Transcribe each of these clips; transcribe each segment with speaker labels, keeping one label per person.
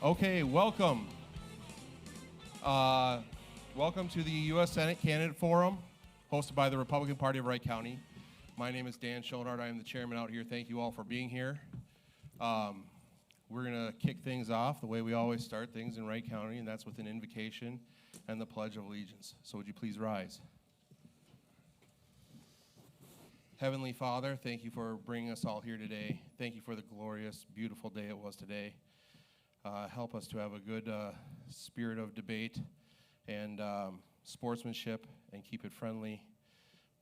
Speaker 1: Okay, welcome. Welcome to the U.S. Senate Candidate Forum, hosted by the Republican Party of Wright County. My name is Dan Schoenhardt. I am the chairman out here. Thank you all for being here. We're going to kick things off the way we always start things in Wright County, and that's with an invocation and the Pledge of Allegiance. So would you please rise? Heavenly Father, thank you for bringing us all here today. Thank you for the glorious, beautiful day it was today. Help us to have a good spirit of debate and sportsmanship and keep it friendly,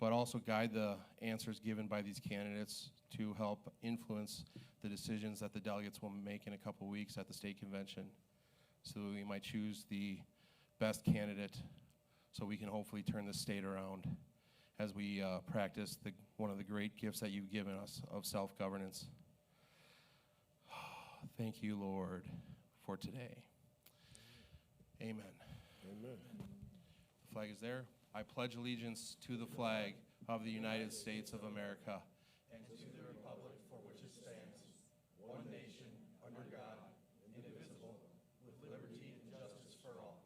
Speaker 1: but also guide the answers given by these candidates to help influence the decisions that the delegates will make in a couple weeks at the state convention, so that we might choose the best candidate so we can hopefully turn the state around as we practice one of the great gifts that you've given us of self-governance. Thank you, Lord, for today. Amen.
Speaker 2: Amen.
Speaker 1: The flag is there. I pledge allegiance to the flag of the United States of America and to the republic for which it stands, one nation, under God, indivisible, with liberty and justice for all.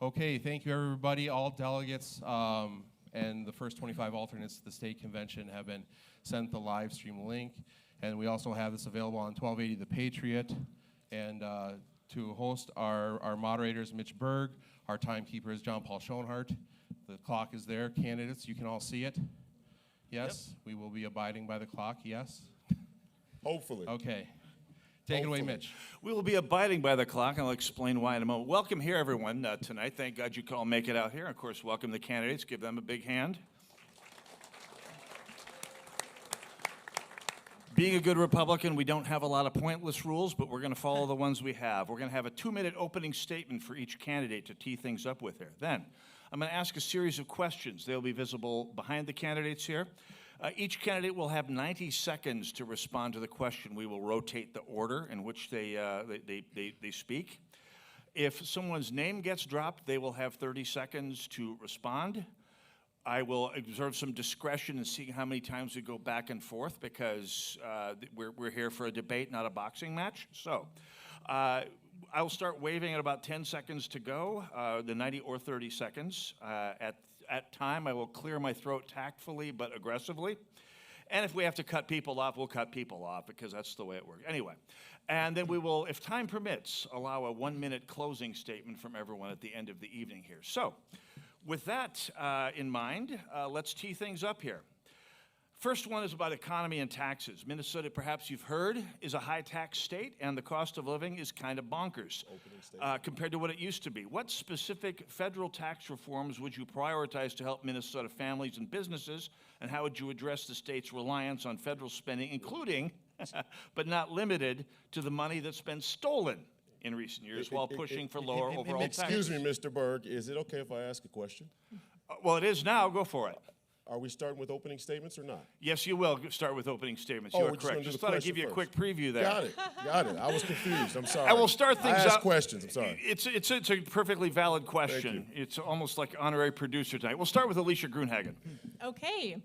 Speaker 1: Okay, thank you, everybody. All delegates and the first 25 alternates to the state convention have been sent the live stream link. And we also have this available on 1280 The Patriot. And to host our moderators, Mitch Berg. Our timekeeper is John Paul Schoenhardt. The clock is there. Candidates, you can all see it? Yes? Yep. We will be abiding by the clock, yes?
Speaker 2: Hopefully.
Speaker 1: Okay. Take it away, Mitch.
Speaker 3: We will be abiding by the clock, and I'll explain why in a moment. Welcome here, everyone, tonight. Thank God you could all make it out here. Of course, welcome the candidates. Give them a big hand. Being a good Republican, we don't have a lot of pointless rules, but we're going to follow the ones we have. We're going to have a 2-minute opening statement for each candidate to tee things up with here. Then, I'm going to ask a series of questions. They'll be visible behind the candidates here. Each candidate will have 90 seconds to respond to the question. We will rotate the order in which they speak. If someone's name gets dropped, they will have 30 seconds to respond. I will observe some discretion in seeing how many times we go back and forth, because we're here for a debate, not a boxing match. So I will start waving at about 10 seconds to go, the 90 or 30 seconds. At time, I will clear my throat tactfully but aggressively. And if we have to cut people off, we'll cut people off, because that's the way it works. Anyway, and then we will, if time permits, allow a 1-minute closing statement from everyone at the end of the evening here. So with that in mind, let's tee things up here. First one is about economy and taxes. Minnesota, perhaps you've heard, is a high-tax state, and the cost of living is kind of bonkers compared to what it used to be. What specific federal tax reforms would you prioritize to help Minnesota families and businesses, and how would you address the state's reliance on federal spending, including, but not limited to, the money that's been stolen in recent years while pushing for lower overall taxes?
Speaker 2: Excuse me, Mr. Berg. Is it okay if I ask a question?
Speaker 3: Well, it is now. Go for it.
Speaker 2: Are we starting with opening statements or not?
Speaker 3: Yes, you will start with opening statements.
Speaker 2: Oh,
Speaker 3: You're correct. Just thought I'd give you a quick preview there.
Speaker 2: Got it. I was confused. I'm sorry.
Speaker 3: I will start things
Speaker 2: I asked
Speaker 3: up.
Speaker 2: questions. I'm sorry.
Speaker 3: It's a perfectly valid question. It's almost like honorary producer tonight. We'll start with Alicia Grunhagen.
Speaker 4: Okay.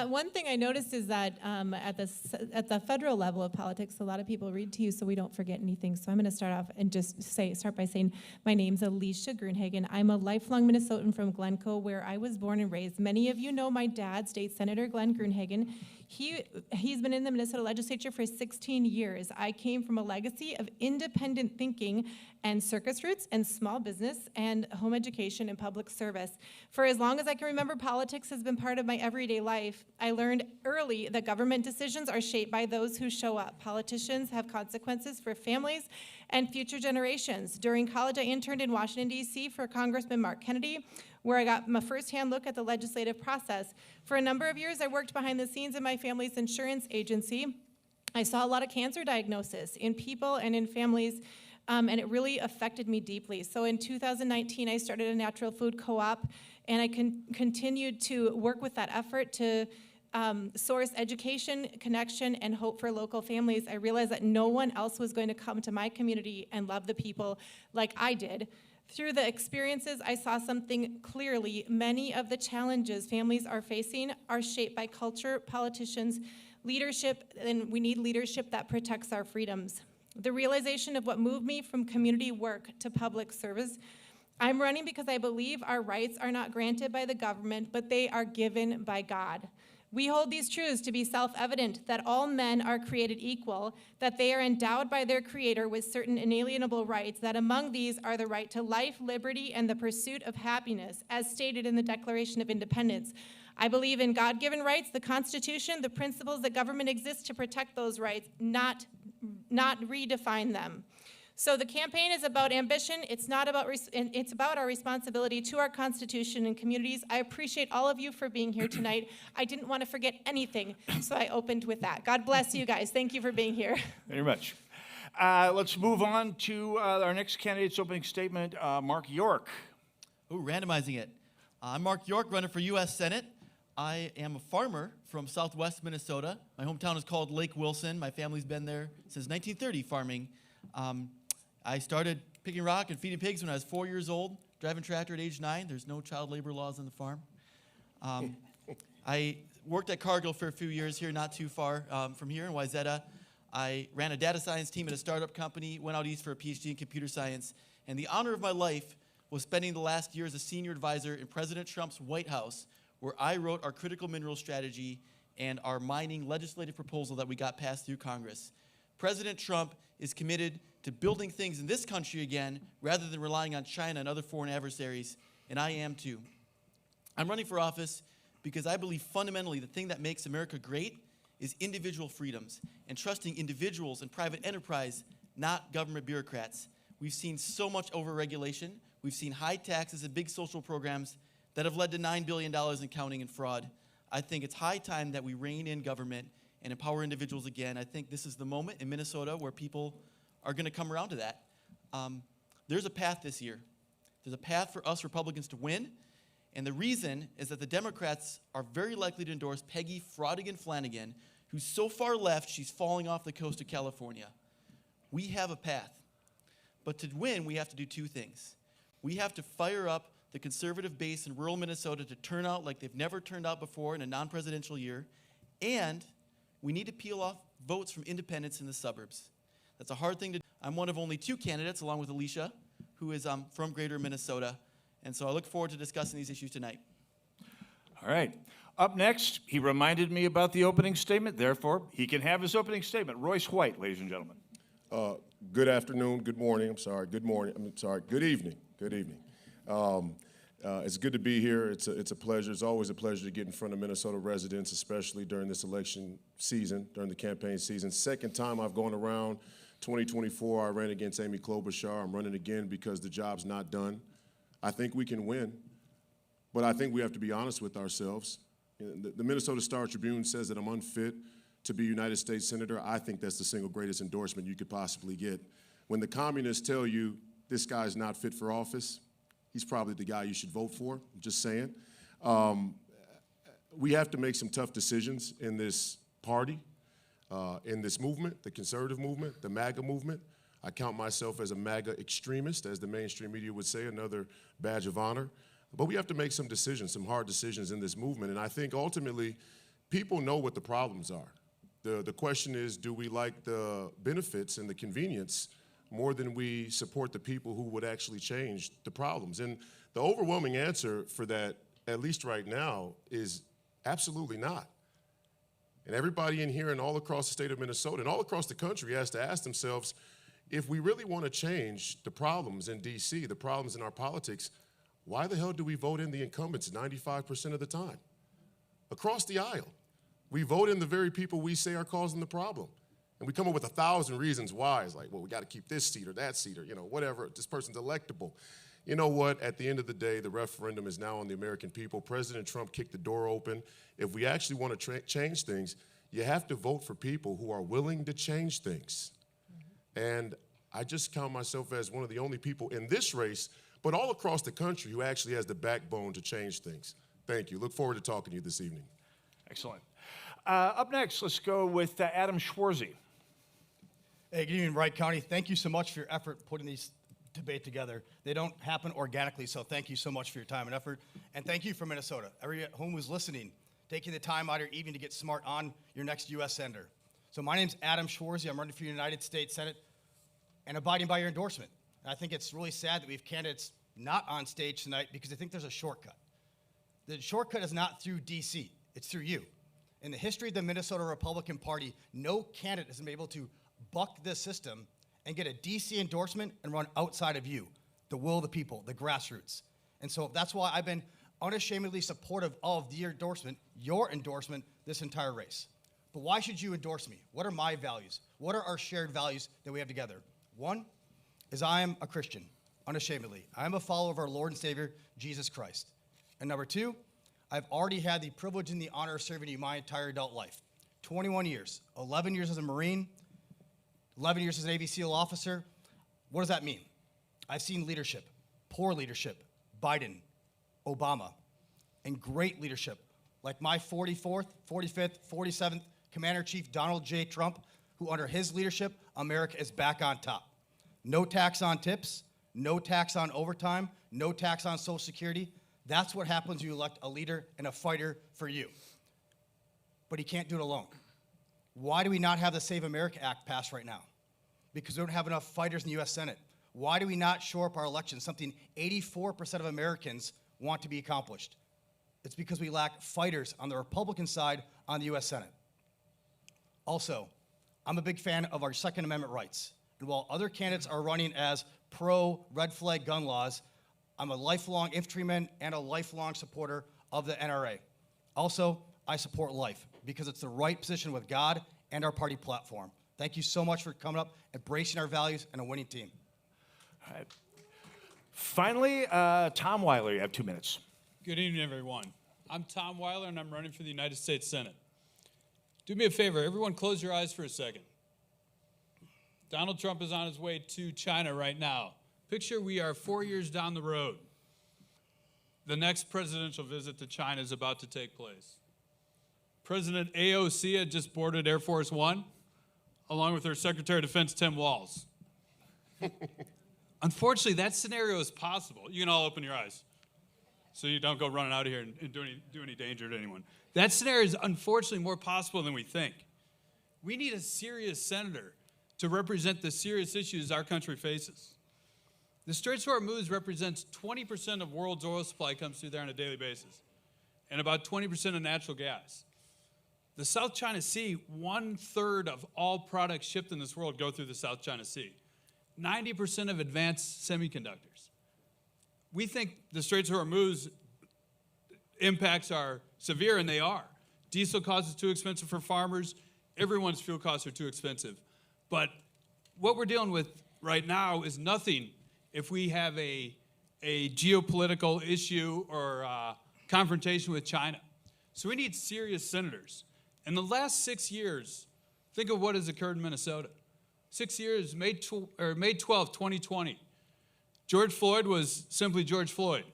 Speaker 4: One thing I noticed is that at the federal level of politics, a lot of people read to you so we don't forget anything. So I'm going to start off and just start by saying my name's Alicia Grunhagen. I'm a lifelong Minnesotan from Glencoe, where I was born and raised. Many of you know my dad, State Senator Glenn Grunhagen. He's been in the Minnesota legislature for 16 years. I came from a legacy of independent thinking and circus roots and small business and home education and public service. For as long as I can remember, politics has been part of my everyday life. I learned early that government decisions are shaped by those who show up. Politicians have consequences for families and future generations. During college, I interned in Washington, D.C. for Congressman Mark Kennedy, where I got my firsthand look at the legislative process. For a number of years, I worked behind the scenes in my family's insurance agency. I saw a lot of cancer diagnosis in people and in families, and it really affected me deeply. So in 2019, I started a natural food co-op, and I continued to work with that effort to source education, connection, and hope for local families. I realized that no one else was going to come to my community and love the people like I did. Through the experiences, I saw something clearly. Many of the challenges families are facing are shaped by culture, politicians, leadership, and we need leadership that protects our freedoms. the realization of what moved me from community work to public service. I'm running because I believe our rights are not granted by the government, but they are given by God. We hold these truths to be self-evident, that all men are created equal, that they are endowed by their Creator with certain inalienable rights, that among these are the right to life, liberty, and the pursuit of happiness, as stated in the Declaration of Independence. I believe in God-given rights, the Constitution, the principles that government exists to protect those rights, not redefine them. So the campaign is about ambition. It's not about, it's about our responsibility to our Constitution and communities. I appreciate all of you for being here tonight. I didn't want to forget anything, so I opened with that. God bless you guys. Thank you for being here.
Speaker 3: Very much. Let's move on to our next candidate's opening statement, Mark York.
Speaker 5: Ooh, randomizing it. I'm Mark York, running for U.S. Senate. I am a farmer from southwest Minnesota. My hometown is called Lake Wilson. My family's been there since 1930 farming. I started picking rock and feeding pigs when I was 4 years old, driving tractor at age 9. There's no child labor laws on the farm. I worked at Cargill for a few years here, not too far from here in Wayzata. I ran a data science team at a startup company, went out east for a PhD in computer science, and the honor of my life was spending the last year as a senior advisor in President Trump's White House, where I wrote our critical mineral strategy and our mining legislative proposal that we got passed through Congress. President Trump is committed to building things in this country again rather than relying on China and other foreign adversaries, and I am too. I'm running for office because I believe fundamentally the thing that makes America great is individual freedoms and trusting individuals and private enterprise, not government bureaucrats. We've seen so much overregulation. We've seen high taxes and big social programs that have led to $9 billion in counting and fraud. I think it's high time that we rein in government and empower individuals again. I think this is the moment in Minnesota where people are going to come around to that. There's a path this year. There's a path for us Republicans to win, and the reason is that the Democrats are very likely to endorse Peggy Fraudigan Flanagan, who's so far left she's falling off the coast of California. We have a path, but to win, we have to do two things. We have to fire up the conservative base in rural Minnesota to turn out like they've never turned out before in a non-presidential year, and we need to peel off votes from independents in the suburbs. That's a hard thing to do. I'm one of only 2 candidates, along with Alicia, who is from greater Minnesota, and so I look forward to discussing these issues tonight.
Speaker 3: All right. Up next, he reminded me about the opening statement, therefore, he can have his opening statement. Royce White, ladies and gentlemen.
Speaker 2: Good afternoon, good morning, good evening, good evening. It's good to be here. It's a pleasure. It's always a pleasure to get in front of Minnesota residents, especially during this election season, during the campaign season. Second time I've gone around, 2024, I ran against Amy Klobuchar. I'm running again because the job's not done. I think we can win, but I think we have to be honest with ourselves. The Minnesota Star-Tribune says that I'm unfit to be United States Senator. I think that's the single greatest endorsement you could possibly get. When the communists tell you this guy's not fit for office, he's probably the guy you should vote for. I'm just saying. We have to make some tough decisions in this party, in this movement, the conservative movement, the MAGA movement. I count myself as a MAGA extremist, as the mainstream media would say, another badge of honor. But we have to make some decisions, some hard decisions in this movement. And I think ultimately, people know what the problems are. The question is, do we like the benefits and the convenience more than we support the people who would actually change the problems? And the overwhelming answer for that, at least right now, is absolutely not. And everybody in here and all across the state of Minnesota and all across the country has to ask themselves, if we really want to change the problems in D.C., the problems in our politics, why the hell do we vote in the incumbents 95% of the time? Across the aisle, we vote in the very people we say are causing the problem. And we come up with 1,000 reasons why. It's like, well, we got to keep this seat or that seat or, whatever. This person's electable. You know what? At the end of the day, the referendum is now on the American people. President Trump kicked the door open. If we actually want to change things, you have to vote for people who are willing to change things. And I just count myself as one of the only people in this race, but all across the country, who actually has the backbone to change things. Thank you. Look forward to talking to you this evening.
Speaker 3: Excellent. Up next, let's go with Adam Schwarzy.
Speaker 6: Hey, good evening, Wright County. Thank you so much for your effort putting these debate together. They don't happen organically, so thank you so much for your time and effort. And thank you for Minnesota. Everyone who was listening, taking the time out of your evening to get smart on your next U.S. Senator. So my name's Adam Schwarzy. I'm running for the United States Senate and abiding by your endorsement. And I think it's really sad that we have candidates not on stage tonight because they think there's a shortcut. The shortcut is not through DC, it's through you. In the history of the Minnesota Republican Party, no candidate has been able to buck this system and get a DC endorsement and run outside of you, the will of the people, the grassroots. And so that's why I've been unashamedly supportive of your endorsement this entire race. But why should you endorse me? What are my values? What are our shared values that we have together? One is I am a Christian, unashamedly. I am a follower of our Lord and Savior, Jesus Christ. And number two, I've already had the privilege and the honor of serving you my entire adult life. 21 years, 11 years as a Marine, 11 years as an Navy SEAL officer. What does that mean? I've seen leadership, poor leadership, Biden, Obama, and great leadership, like my 44th, 45th, 47th Commander-in-Chief Donald J. Trump, who under his leadership, America is back on top. No tax on tips, no tax on overtime, no tax on Social Security. That's what happens when you elect a leader and a fighter for you. But he can't do it alone. Why do we not have the Save America Act passed right now? Because we don't have enough fighters in the U.S. Senate. Why do we not shore up our elections, something 84% of Americans want to be accomplished? It's because we lack fighters on the Republican side on the U.S. Senate. Also, I'm a big fan of our Second Amendment rights. And while other candidates are running as pro-red flag gun laws, I'm a lifelong infantryman and a lifelong supporter of the NRA. Also, I support life because it's the right position with God and our party platform. Thank you so much for coming up, embracing our values, and a winning team.
Speaker 3: All right. Finally, Tom Weiler, you have 2 minutes.
Speaker 7: Good evening, everyone. I'm Tom Weiler, and I'm running for the United States Senate. Do me a favor, everyone close your eyes for a second. Donald Trump is on his way to China right now. Picture we are 4 years down the road. The next presidential visit to China is about to take place. President AOC had just boarded Air Force One, along with her Secretary of Defense, Tim Walz. Unfortunately, that scenario is possible. You can all open your eyes so you don't go running out of here and do any danger to anyone. That scenario is unfortunately more possible than we think. We need a serious senator to represent the serious issues our country faces. The Straits of Hormuz represents 20% of world's oil supply comes through there on a daily basis, and about 20% of natural gas. The South China Sea, 1/3 of all products shipped in this world go through the South China Sea. 90% of advanced semiconductors. We think the Straits of Hormuz impacts are severe, and they are. Diesel costs is too expensive for farmers. Everyone's fuel costs are too expensive. But what we're dealing with right now is nothing if we have a geopolitical issue or confrontation with China. So we need serious senators. In the last 6 years, think of what has occurred in Minnesota. 6 years, May 12, 2020. George Floyd was simply George Floyd.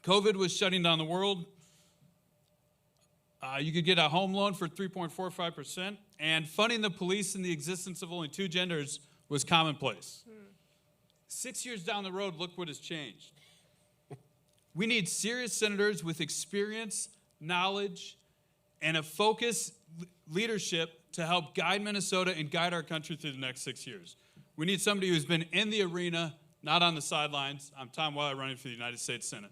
Speaker 7: COVID was shutting down the world. You could get a home loan for 3.45%, and funding the police in the existence of only 2 genders was commonplace. 6 years down the road, look what has changed. We need serious senators with experience, knowledge, and a focused leadership to help guide Minnesota and guide our country through the next 6 years. We need somebody who's been in the arena, not on the sidelines. I'm Tom Weiler, running for the United States Senate.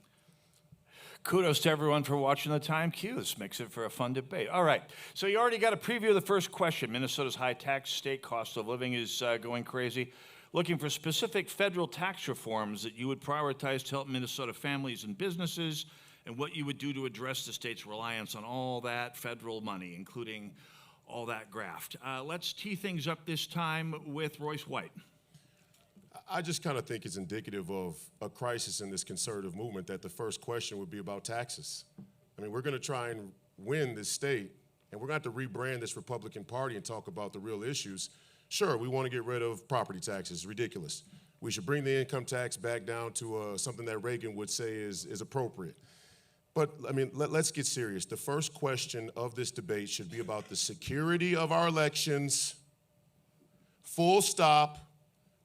Speaker 3: Kudos to everyone for watching the Time Q. This makes it for a fun debate. All right, so you already got a preview of the first question. Minnesota's high tax state, cost of living is going crazy. Looking for specific federal tax reforms that you would prioritize to help Minnesota families and businesses, and what you would do to address the state's reliance on all that federal money, including all that graft. Let's tee things up this time with Royce White.
Speaker 2: I just kind of think it's indicative of a crisis in this conservative movement that the first question would be about taxes. I mean, we're going to try and win this state, and we're going to have to rebrand this Republican Party and talk about the real issues. Sure, we want to get rid of property taxes. Ridiculous. We should bring the income tax back down to something that Reagan would say is appropriate. But, I mean, let's get serious. The first question of this debate should be about the security of our elections. Full stop.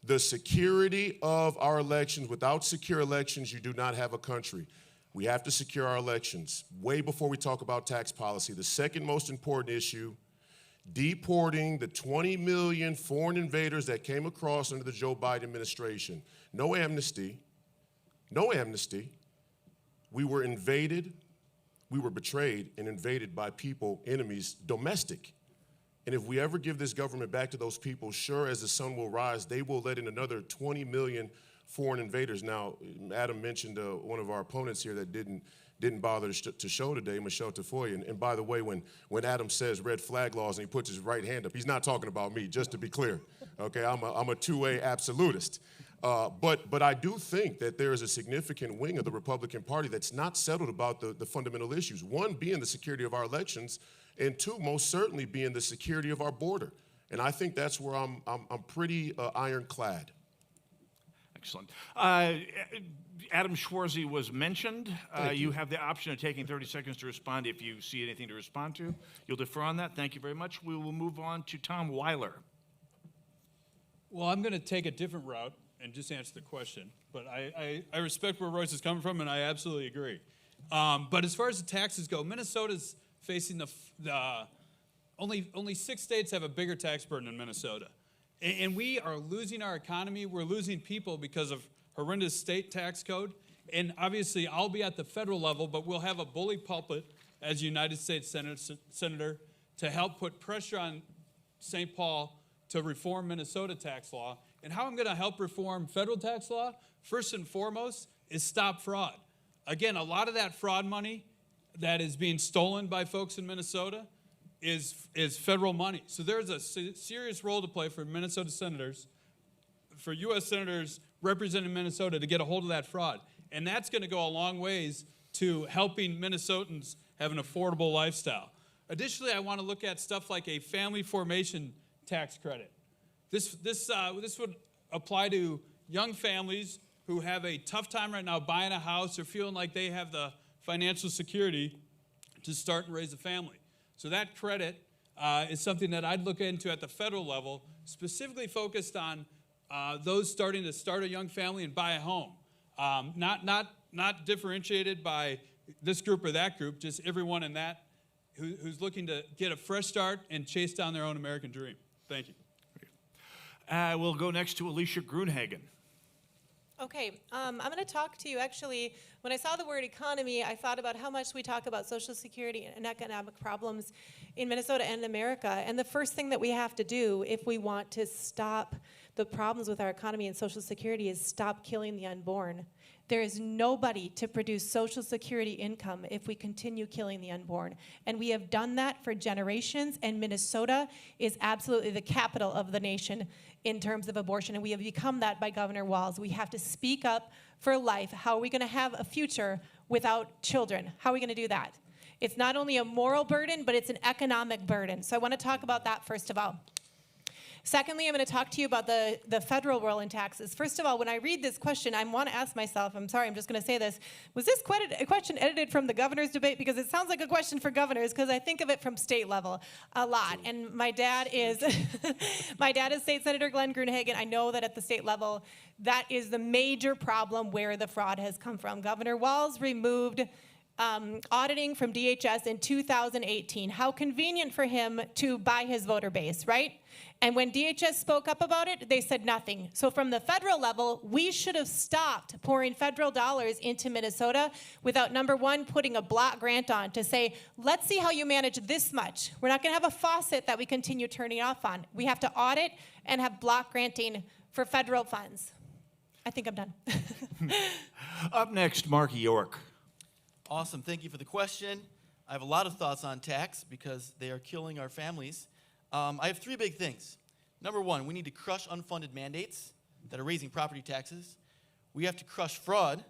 Speaker 2: The security of our elections. Without secure elections, you do not have a country. We have to secure our elections way before we talk about tax policy. The second most important issue deporting the 20 million foreign invaders that came across under the Joe Biden administration. No amnesty, no amnesty. We were invaded, we were betrayed and invaded by people, enemies, domestic. And if we ever give this government back to those people, sure as the sun will rise, they will let in another 20 million foreign invaders. Now, Adam mentioned one of our opponents here that didn't bother to show today, Michelle Tafoya. And by the way, when Adam says red flag laws and he puts his right hand up, he's not talking about me, just to be clear. Okay, I'm a two-way absolutist. But I do think that there is a significant wing of the Republican Party that's not settled about the fundamental issues. One being the security of our elections, and two, most certainly being the security of our border. And I think that's where I'm pretty ironclad.
Speaker 3: Excellent. Adam Schwarzy was mentioned. You have the option of taking 30 seconds to respond if you see anything to respond to. You'll defer on that. Thank you very much. We will move on to Tom Weiler.
Speaker 7: Well, I'm going to take a different route and just answer the question. But I respect where Royce is coming from, and I absolutely agree. But as far as the taxes go, Minnesota's facing only 6 states have a bigger tax burden than Minnesota. And we are losing our economy. We're losing people because of horrendous state tax code. And obviously, I'll be at the federal level, but we'll have a bully pulpit as United States Senator to help put pressure on St. Paul to reform Minnesota tax law. And how I'm going to help reform federal tax law, first and foremost, is stop fraud. Again, a lot of that fraud money that is being stolen by folks in Minnesota is federal money. So there's a serious role to play for Minnesota senators, for U.S. senators representing Minnesota to get a hold of that fraud. And that's going to go a long ways to helping Minnesotans have an affordable lifestyle. Additionally, I want to look at stuff like a family formation tax credit. This would apply to young families who have a tough time right now buying a house or feeling like they have the financial security to start and raise a family. So that credit is something that I'd look into at the federal level, specifically focused on those starting to start a young family and buy a home. Not differentiated by this group or that group, just everyone in that who's looking to get a fresh start and chase down their own American dream. Thank you.
Speaker 3: We'll go next to Alicia Grunhagen.
Speaker 4: Okay, I'm going to talk to you. Actually, when I saw the word economy, I thought about how much we talk about Social Security and economic problems in Minnesota and America. And the first thing that we have to do if we want to stop the problems with our economy and Social Security is stop killing the unborn. There is nobody to produce Social Security income if we continue killing the unborn. And we have done that for generations, and Minnesota is absolutely the capital of the nation in terms of abortion, and we have become that by Governor Walz. We have to speak up for life. How are we going to have a future without children? How are we going to do that? It's not only a moral burden, but it's an economic burden. So I want to talk about that first of all. Secondly, I'm going to talk to you about the federal role in taxes. First of all, when I read this question, I want to ask myself, I'm sorry, I'm just going to say this, was this a question edited from the governor's debate? Because it sounds like a question for governors, because I think of it from state level a lot. And my dad is State Senator Glenn Grunhagen. I know that at the state level, that is the major problem where the fraud has come from. Governor Walz removed auditing from DHS in 2018. How convenient for him to buy his voter base, right? And when DHS spoke up about it, they said nothing. So from the federal level, we should have stopped pouring federal dollars into Minnesota without, number one, putting a block grant on to say, let's see how you manage this much. We're not going to have a faucet that we continue turning off on. We have to audit and have block granting for federal funds. I think I'm done.
Speaker 3: Up next, Mark York.
Speaker 5: Awesome. Thank you for the question. I have a lot of thoughts on tax because they are killing our families. I have 3 big things. Number one, we need to crush unfunded mandates that are raising property taxes. We have to crush fraud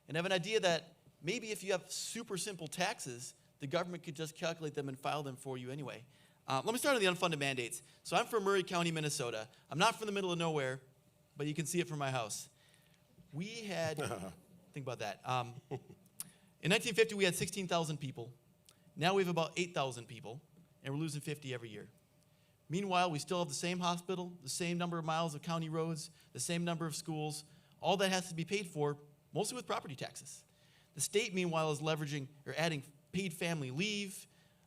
Speaker 5: and have an idea that maybe if you have super simple taxes, the government could just calculate them and file them for you anyway. Let me start on the unfunded mandates. So I'm from Murray County, Minnesota. I'm not from the middle of nowhere, but you can see it from my house. We had, think about that. In 1950, we had 16,000 people. Now we have about 8,000 people, and we're losing 50 every year. Meanwhile, we still have the same hospital, the same number of miles of county roads, the same number of schools. All that has to be paid for, mostly with property taxes. The state, meanwhile, is leveraging or adding paid family leave,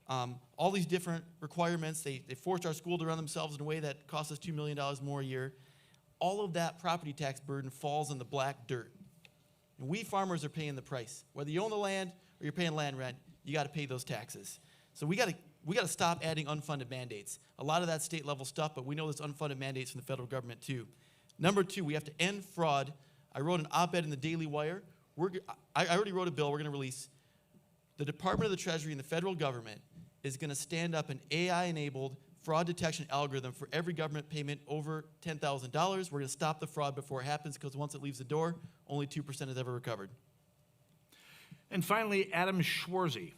Speaker 5: all these different requirements. They forced our school to run themselves in a way that costs us $2 million more a year. All of that property tax burden falls in the black dirt. And we farmers are paying the price. Whether you own the land or you're paying land rent, you got to pay those taxes. So we got to stop adding unfunded mandates. A lot of that's state level stuff, but we know there's unfunded mandates from the federal government too. Number two, we have to end fraud. I wrote an op-ed in the Daily Wire. I already wrote a bill we're going to release. The Department of the Treasury and the federal government is going to stand up an AI-enabled fraud detection algorithm for every government payment over $10,000. We're going to stop the fraud before it happens, because once it leaves the door, only 2% is ever recovered.
Speaker 3: And finally, Adam Schwarzy.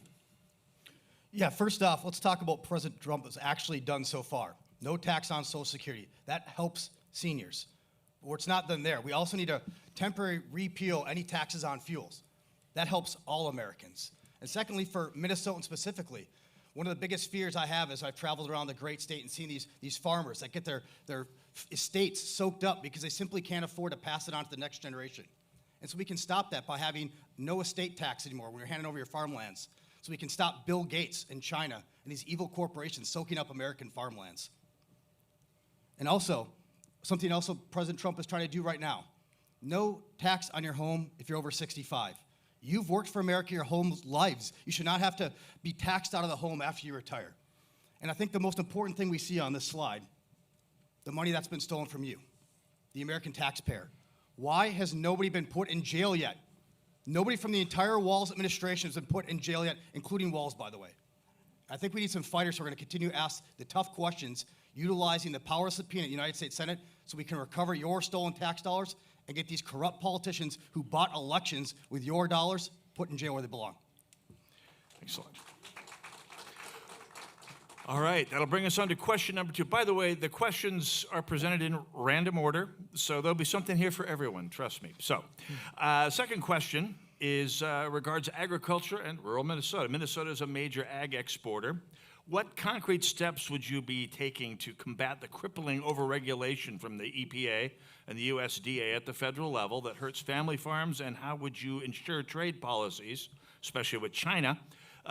Speaker 6: Yeah, first off, let's talk about what President Trump has actually done so far. No tax on Social Security. That helps seniors. But it's not done there. We also need to temporarily repeal any taxes on fuels. That helps all Americans. And secondly, for Minnesotans specifically, one of the biggest fears I have is I've traveled around the great state and seen these farmers that get their estates soaked up because they simply can't afford to pass it on to the next generation. And so we can stop that by having no estate tax anymore when you're handing over your farmlands. So we can stop Bill Gates in China and these evil corporations soaking up American farmlands. And also, something also President Trump is trying to do right now, no tax on your home if you're over 65. You've worked for America your whole lives. You should not have to be taxed out of the home after you retire. And I think the most important thing we see on this slide, the money that's been stolen from you, the American taxpayer. Why has nobody been put in jail yet? Nobody from the entire Walz administration has been put in jail yet, including Walz, by the way. I think we need some fighters who are going to continue to ask the tough questions, utilizing the power of subpoena in the United States Senate so we can recover your stolen tax dollars and get these corrupt politicians who bought elections with your dollars put in jail where they belong.
Speaker 3: Excellent. All right, that'll bring us on to question number 2. By the way, the questions are presented in random order, so there'll be something here for everyone, trust me. So, second question is regards agriculture and rural Minnesota. Minnesota is a major ag exporter. What concrete steps would you be taking to combat the crippling overregulation from the EPA and the USDA at the federal level that hurts family farms, and how would you ensure trade policies, especially with China,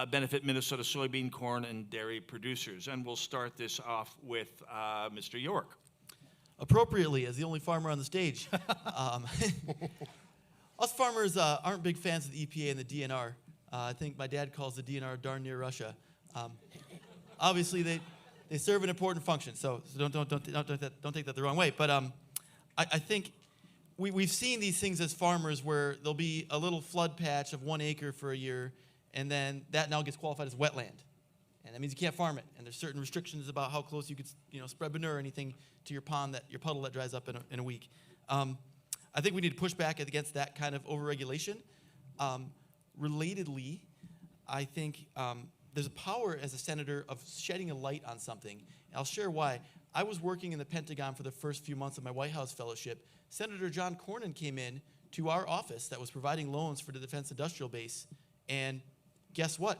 Speaker 3: benefit Minnesota soybean, corn, and dairy producers? And we'll start this off with Mr. York.
Speaker 5: Appropriately, as the only farmer on the stage. Us farmers aren't big fans of the EPA and the DNR. I think my dad calls the DNR darn near Russia. Obviously, they serve an important function, so don't take that the wrong way. But I think we've seen these things as farmers where there'll be a little flood patch of 1 acre for a year, and then that now gets qualified as wetland. And that means you can't farm it. And there's certain restrictions about how close you could spread manure or anything to your pond, your puddle that dries up in a week. I think we need to push back against that kind of overregulation. Relatedly, I think there's a power as a senator of shedding a light on something. And I'll share why. I was working in the Pentagon for the first few months of my White House fellowship. Senator John Cornyn came in to our office that was providing loans for the Defense Industrial Base, and guess what?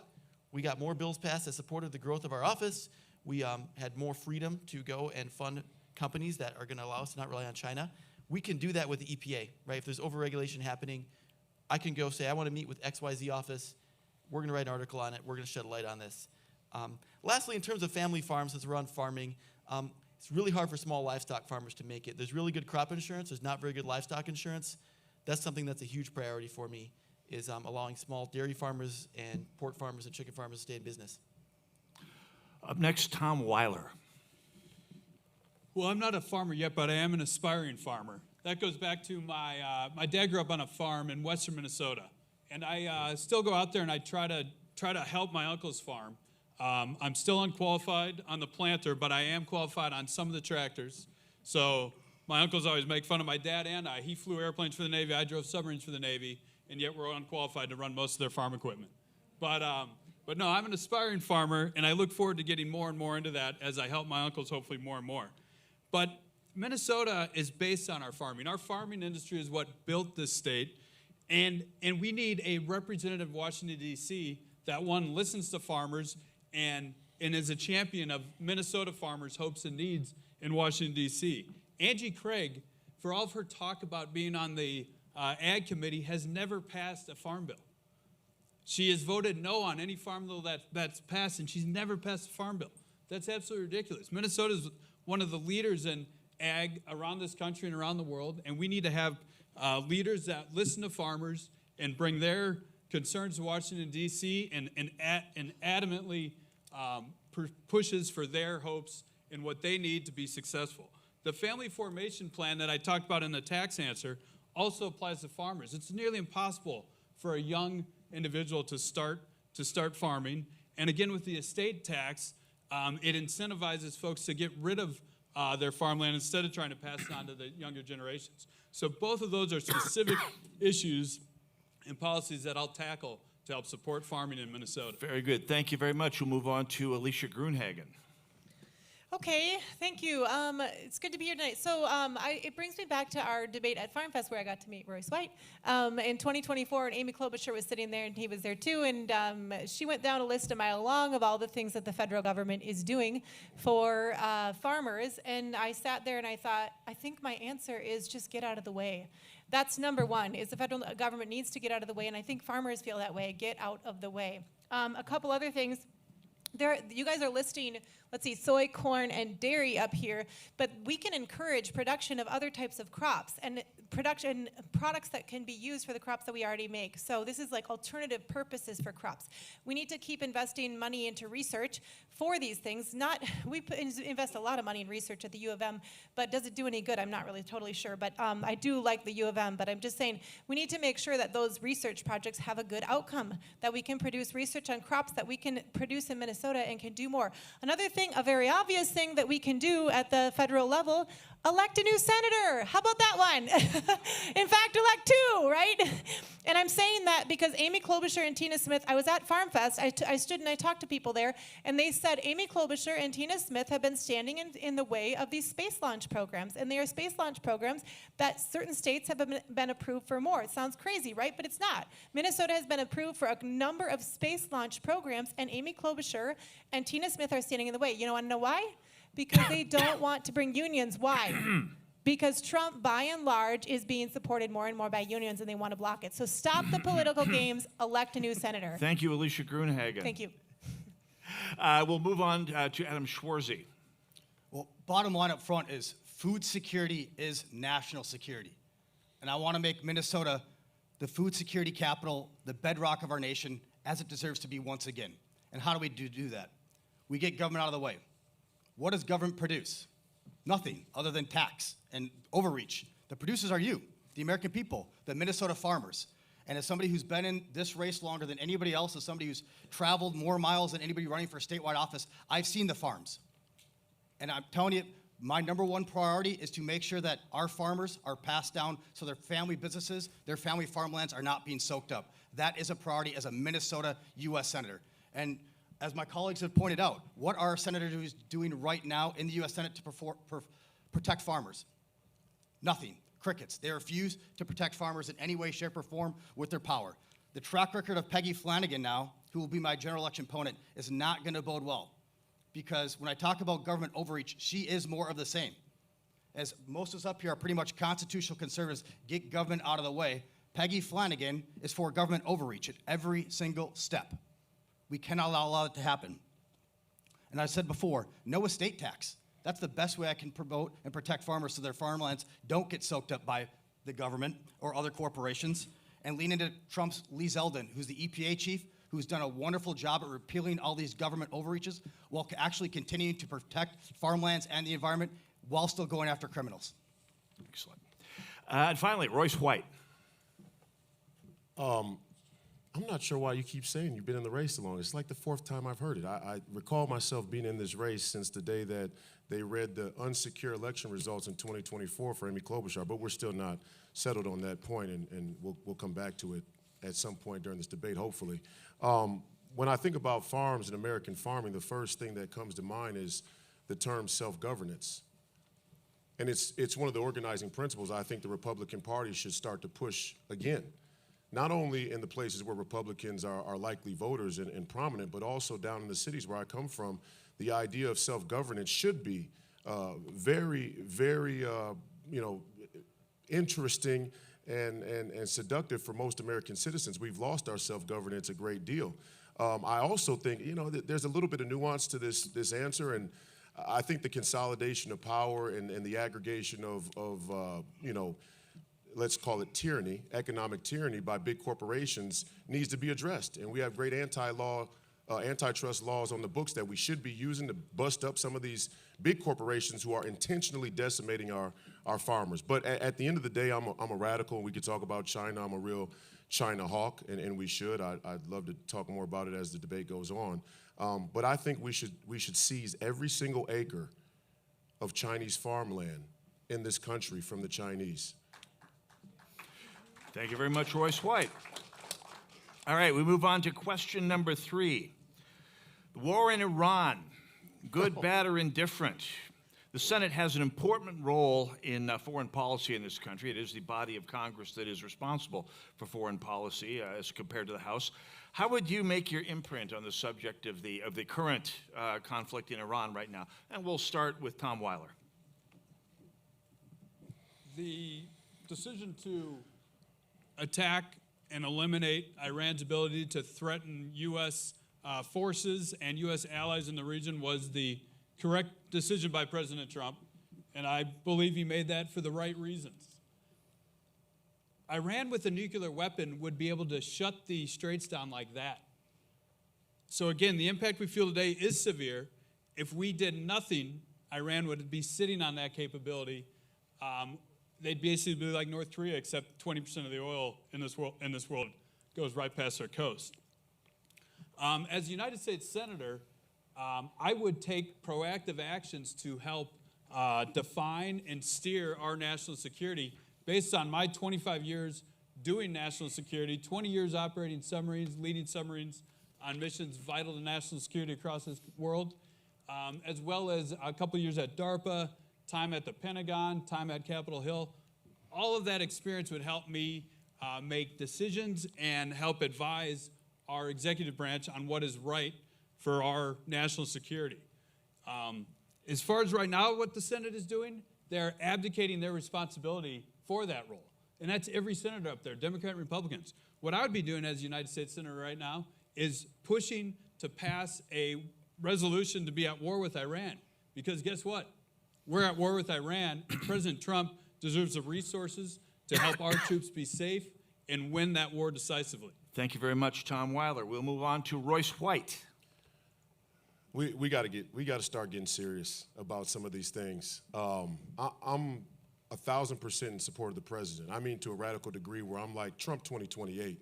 Speaker 5: We got more bills passed that supported the growth of our office. We had more freedom to go and fund companies that are going to allow us to not rely on China. We can do that with the EPA, right? If there's overregulation happening, I can go say, I want to meet with XYZ office. We're going to write an article on it. We're going to shed a light on this. Lastly, in terms of family farms, since we're on farming, it's really hard for small livestock farmers to make it. There's really good crop insurance. There's not very good livestock insurance. That's something that's a huge priority for me, is allowing small dairy farmers and pork farmers and chicken farmers to stay in business.
Speaker 3: Up next, Tom Weiler.
Speaker 7: Well, I'm not a farmer yet, but I am an aspiring farmer. That goes back to my dad grew up on a farm in western Minnesota, and I still go out there and I try to help my uncle's farm. I'm still unqualified on the planter, but I am qualified on some of the tractors. So my uncles always make fun of my dad and I. He flew airplanes for the Navy. I drove submarines for the Navy, and yet we're unqualified to run most of their farm equipment. But no, I'm an aspiring farmer, and I look forward to getting more and more into that as I help my uncles, hopefully more and more. But Minnesota is based on our farming. Our farming industry is what built this state, and we need a representative of Washington, D.C. that, one, listens to farmers and is a champion of Minnesota farmers' hopes and needs in Washington, D.C. Angie Craig, for all of her talk about being on the Ag Committee, has never passed a farm bill. She has voted no on any farm bill that's passed, and she's never passed a farm bill. That's absolutely ridiculous. Minnesota is one of the leaders in ag around this country and around the world, and we need to have leaders that listen to farmers and bring their concerns to Washington, D.C., and adamantly pushes for their hopes and what they need to be successful. The family formation plan that I talked about in the tax answer also applies to farmers. It's nearly impossible for a young individual to start farming. And again, with the estate tax, it incentivizes folks to get rid of their farmland instead of trying to pass it on to the younger generations. So both of those are specific issues and policies that I'll tackle to help support farming in Minnesota.
Speaker 3: Very good. Thank you very much. We'll move on to Alicia Grunhagen.
Speaker 4: Okay, thank you. It's good to be here tonight. So it brings me back to our debate at Farm Fest where I got to meet Royce Wright in 2024, and Amy Klobuchar was sitting there, and he was there too, and she went down a list a mile long of all the things that the federal government is doing for farmers, and I sat there and I thought, I think my answer is just get out of the way. That's number one, is the federal government needs to get out of the way, and I think farmers feel that way, get out of the way. A couple other things. You guys are listing, let's see, soy, corn, and dairy up here, but we can encourage production of other types of crops and production products that can be used for the crops that we already make. So this is like alternative purposes for crops. We need to keep investing money into research for these things. We invest a lot of money in research at the U of M, but does it do any good? I'm not really totally sure, but I do like the U of M, but I'm just saying we need to make sure that those research projects have a good outcome, that we can produce research on crops that we can produce in Minnesota and can do more. Another thing, a very obvious thing that we can do at the federal level, elect a new senator. How about that one? In fact, elect two, right? And I'm saying that because Amy Klobuchar and Tina Smith, I was at Farm Fest, I stood and I talked to people there, and they said Amy Klobuchar and Tina Smith have been standing in the way of these space launch programs, and they are space launch programs that certain states have been approved for more. It sounds crazy, right? But it's not. Minnesota has been approved for a number of space launch programs, and Amy Klobuchar and Tina Smith are standing in the way. You want to know why? Because they don't want to bring unions. Why? Because Trump, by and large, is being supported more and more by unions, and they want to block it. So stop the political games, elect a new senator.
Speaker 3: Thank you, Alicia Grunhagen.
Speaker 4: Thank you.
Speaker 3: We'll move on to Adam Schwarzy.
Speaker 6: Well, bottom line up front is food security is national security. And I want to make Minnesota the food security capital, the bedrock of our nation, as it deserves to be once again. And how do we do that? We get government out of the way. What does government produce? Nothing other than tax and overreach. The producers are you, the American people, the Minnesota farmers. And as somebody who's been in this race longer than anybody else, as somebody who's traveled more miles than anybody running for a statewide office, I've seen the farms. And I'm telling you, my number one priority is to make sure that our farmers are passed down so their family businesses, their family farmlands are not being soaked up. That is a priority as a Minnesota U.S. Senator. And as my colleagues have pointed out, what are our senators doing right now in the U.S. Senate to protect farmers? Nothing. Crickets. They refuse to protect farmers in any way, shape, or form with their power. The track record of Peggy Flanagan now, who will be my general election opponent, is not going to bode well. Because when I talk about government overreach, she is more of the same. As most of us up here are pretty much constitutional conservatives, get government out of the way, Peggy Flanagan is for government overreach at every single step. We cannot allow it to happen. And I said before, no estate tax. That's the best way I can promote and protect farmers so their farmlands don't get soaked up by the government or other corporations. And lean into Trump's Lee Zeldin, who's the EPA chief, who's done a wonderful job at repealing all these government overreaches while actually continuing to protect farmlands and the environment while still going after criminals.
Speaker 3: Excellent. And finally, Royce White.
Speaker 2: I'm not sure why you keep saying you've been in the race so long. It's like the fourth time I've heard it. I recall myself being in this race since the day that they read the unsecure election results in 2024 for Amy Klobuchar, but we're still not settled on that point, and we'll come back to it at some point during this debate, hopefully. When I think about farms and American farming, the first thing that comes to mind is the term self-governance. And it's one of the organizing principles I think the Republican Party should start to push again. Not only in the places where Republicans are likely voters and prominent, but also down in the cities where I come from, the idea of self-governance should be very, very, interesting and seductive for most American citizens. We've lost our self-governance a great deal. I also think, that there's a little bit of nuance to this answer, and I think the consolidation of power and the aggregation of let's call it tyranny, economic tyranny by big corporations needs to be addressed. And we have great antitrust laws on the books that we should be using to bust up some of these big corporations who are intentionally decimating our farmers. But at the end of the day, I'm a radical, and we could talk about China. I'm a real China hawk, and we should. I'd love to talk more about it as the debate goes on. But I think we should seize every single acre of Chinese farmland in this country from the Chinese.
Speaker 3: Thank you very much, Royce White. All right, we move on to question number 3. The war in Iran, good, bad, or indifferent? The Senate has an important role in foreign policy in this country. It is the body of Congress that is responsible for foreign policy as compared to the House. How would you make your imprint on the subject of the current conflict in Iran right now? And we'll start with Tom Weiler.
Speaker 7: The decision to attack and eliminate Iran's ability to threaten U.S. Forces and U.S. allies in the region was the correct decision by President Trump, and I believe he made that for the right reasons. Iran with a nuclear weapon would be able to shut the straits down like that. So again, the impact we feel today is severe. If we did nothing, Iran would be sitting on that capability. They'd basically be like North Korea, except 20% of the oil in this world goes right past their coast. As a United States Senator, I would take proactive actions to help define and steer our national security based on my 25 years doing national security, 20 years operating submarines, leading submarines on missions vital to national security across this world, as well as a couple years at DARPA, time at the Pentagon, time at Capitol Hill. All of that experience would help me make decisions and help advise our executive branch on what is right for our national security. As far as right now, what the Senate is doing, they're abdicating their responsibility for that role. And that's every senator up there, Democrat and Republicans. What I would be doing as a United States Senator right now is pushing to pass a resolution to be at war with Iran. Because guess what? We're at war with Iran. President Trump deserves the resources to help our troops be safe and win that war decisively.
Speaker 3: Thank you very much, Tom Weiler. We'll move on to Royce White.
Speaker 2: We got to start getting serious about some of these things. I'm 1,000% in support of the president. I mean, to a radical degree where I'm like Trump 2028.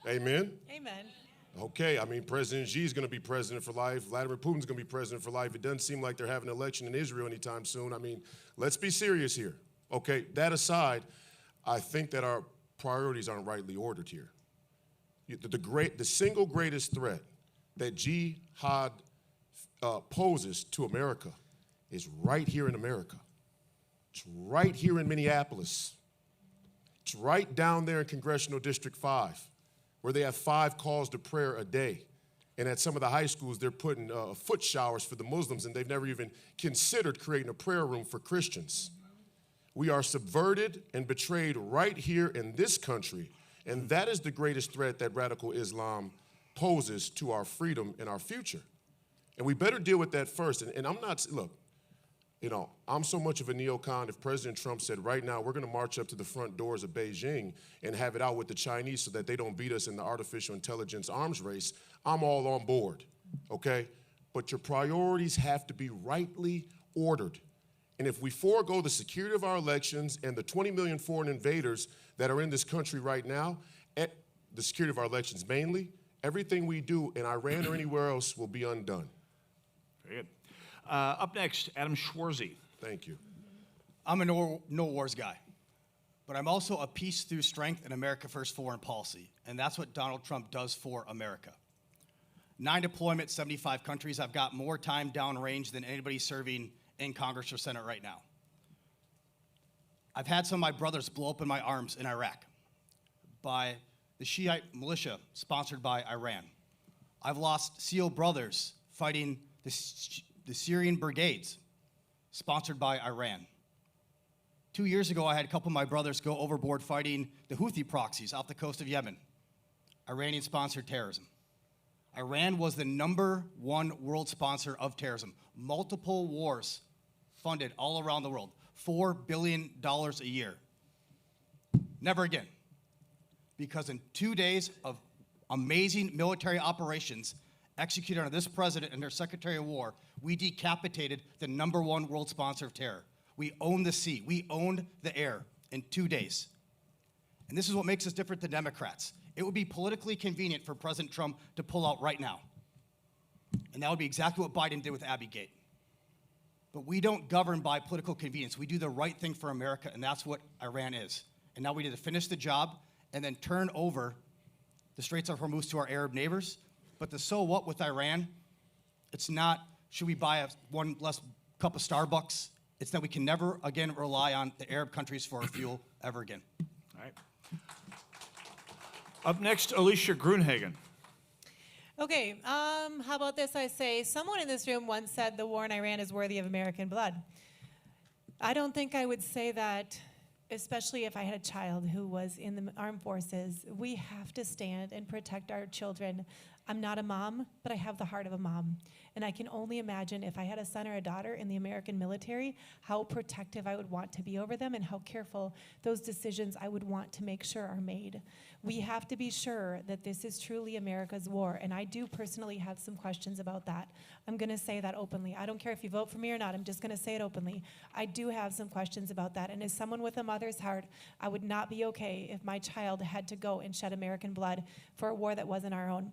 Speaker 2: Amen?
Speaker 4: Amen.
Speaker 2: Okay, I mean, President Xi is going to be president for life. Vladimir Putin's going to be president for life. It doesn't seem like they're having an election in Israel anytime soon. I mean, let's be serious here. Okay, that aside, I think that our priorities aren't rightly ordered here. The single greatest threat that jihad poses to America is right here in America. It's right here in Minneapolis. It's right down there in Congressional District 5, where they have 5 calls to prayer a day. And at some of the high schools, they're putting foot showers for the Muslims, and they've never even considered creating a prayer room for Christians. We are subverted and betrayed right here in this country, and that is the greatest threat that radical Islam poses to our freedom and our future. And we better deal with that first. And I'm not, look, I'm so much of a neocon. If President Trump said right now we're going to march up to the front doors of Beijing and have it out with the Chinese so that they don't beat us in the artificial intelligence arms race, I'm all on board, okay? But your priorities have to be rightly ordered. And if we forego the security of our elections and the 20 million foreign invaders that are in this country right now, the security of our elections mainly, everything we do in Iran or anywhere else will be undone.
Speaker 3: Very good. Up next, Adam Schwarzy.
Speaker 2: Thank you.
Speaker 6: I'm a no wars guy, but I'm also a peace through strength and America first foreign policy, and that's what Donald Trump does for America. 9 deployments, 75 countries. I've got more time downrange than anybody serving in Congress or Senate right now. I've had some of my brothers blow up in my arms in Iraq by the Shiite militia sponsored by Iran. I've lost SEAL brothers fighting the Syrian brigades sponsored by Iran. 2 years ago, I had a couple of my brothers go overboard fighting the Houthi proxies off the coast of Yemen. Iranian-sponsored terrorism. Iran was the #1 world sponsor of terrorism. Multiple wars funded all around the world. $4 billion a year. Never again. Because in 2 days of amazing military operations executed under this president and their Secretary of War, we decapitated the #1 world sponsor of terror. We owned the sea. We owned the air in 2 days. And this is what makes us different than Democrats. It would be politically convenient for President Trump to pull out right now. And that would be exactly what Biden did with Abbeygate. But we don't govern by political convenience. We do the right thing for America, and that's what Iran is. And now we need to finish the job and then turn over the Straits of Hormuz to our Arab neighbors. But the so what with Iran, it's not, should we buy one less cup of Starbucks? It's that we can never again rely on the Arab countries for our fuel ever again.
Speaker 3: All right. Up next, Alicia Grunhagen.
Speaker 4: Okay, how about this? I say, someone in this room once said the war in Iran is worthy of American blood. I don't think I would say that, especially if I had a child who was in the armed forces. We have to stand and protect our children. I'm not a mom, but I have the heart of a mom. And I can only imagine if I had a son or a daughter in the American military, how protective I would want to be over them and how careful those decisions I would want to make sure are made. We have to be sure that this is truly America's war. And I do personally have some questions about that. I'm going to say that openly. I don't care if you vote for me or not. I'm just going to say it openly. I do have some questions about that. And as someone with a mother's heart, I would not be okay if my child had to go and shed American blood for a war that wasn't our own.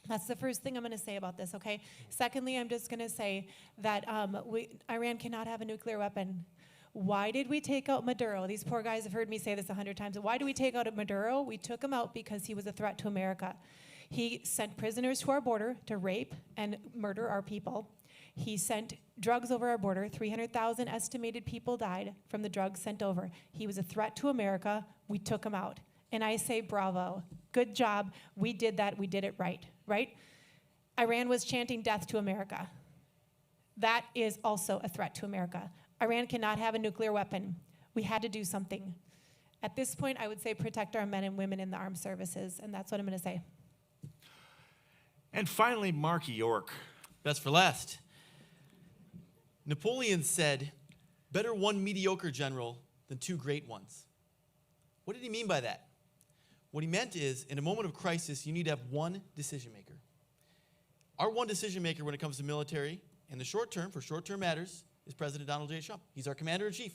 Speaker 4: That's the first thing I'm going to say about this, okay? Secondly, I'm just going to say that Iran cannot have a nuclear weapon. Why did we take out Maduro? These poor guys have heard me say this 100 times. Why did we take out Maduro? We took him out because he was a threat to America. He sent prisoners to our border to rape and murder our people. He sent drugs over our border. 300,000 estimated people died from the drugs sent over. He was a threat to America. We took him out. And I say bravo. Good job. We did that. We did it right? Iran was chanting death to America. That is also a threat to America. Iran cannot have a nuclear weapon. We had to do something. At this point, I would say protect our men and women in the armed services, and that's what I'm going to say.
Speaker 3: And finally, Mark York.
Speaker 5: Best for last. Napoleon said, better one mediocre general than two great ones. What did he mean by that? What he meant is, in a moment of crisis, you need to have one decision maker. Our one decision maker when it comes to military, in the short term, for short-term matters, is President Donald J. Trump. He's our commander-in-chief.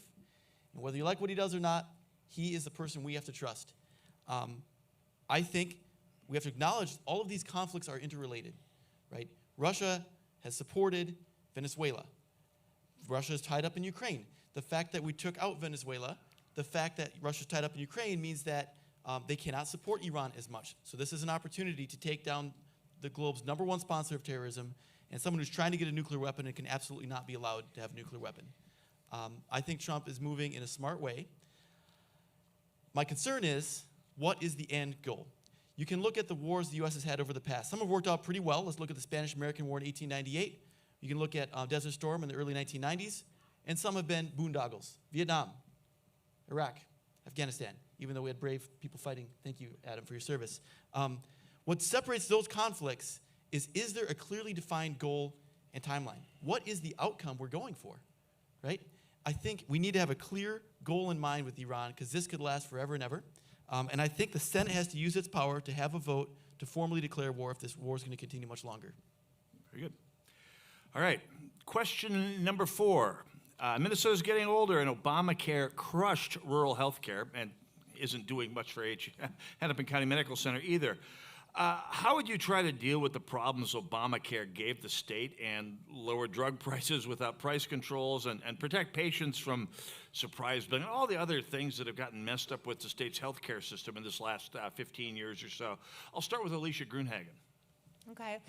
Speaker 5: And whether you like what he does or not, he is the person we have to trust. I think we have to acknowledge all of these conflicts are interrelated, right? Russia has supported Venezuela. Russia is tied up in Ukraine. The fact that we took out Venezuela, the fact that Russia is tied up in Ukraine means that they cannot support Iran as much. So this is an opportunity to take down the globe's #1 sponsor of terrorism and someone who's trying to get a nuclear weapon and can absolutely not be allowed to have a nuclear weapon. I think Trump is moving in a smart way. My concern is, what is the end goal? You can look at the wars the U.S. has had over the past. Some have worked out pretty well. Let's look at the Spanish-American War in 1898. You can look at Desert Storm in the early 1990s. And some have been boondoggles. Vietnam, Iraq, Afghanistan, even though we had brave people fighting. Thank you, Adam, for your service. What separates those conflicts is there a clearly defined goal and timeline? What is the outcome we're going for, right? I think we need to have a clear goal in mind with Iran because this could last forever and ever. And I think the Senate has to use its power to have a vote to formally declare war if this war is going to continue much longer.
Speaker 3: Very good. All right, question number 4. Minnesota's getting older, and Obamacare crushed rural health care and isn't doing much for Hennepin County Medical Center either. How would you try to deal with the problems Obamacare gave the state and lower drug prices without price controls and protect patients from surprise billing and all the other things that have gotten messed up with the state's health care system in this last 15 years or so? I'll start with Alicia Grunhagen.
Speaker 4: Okay.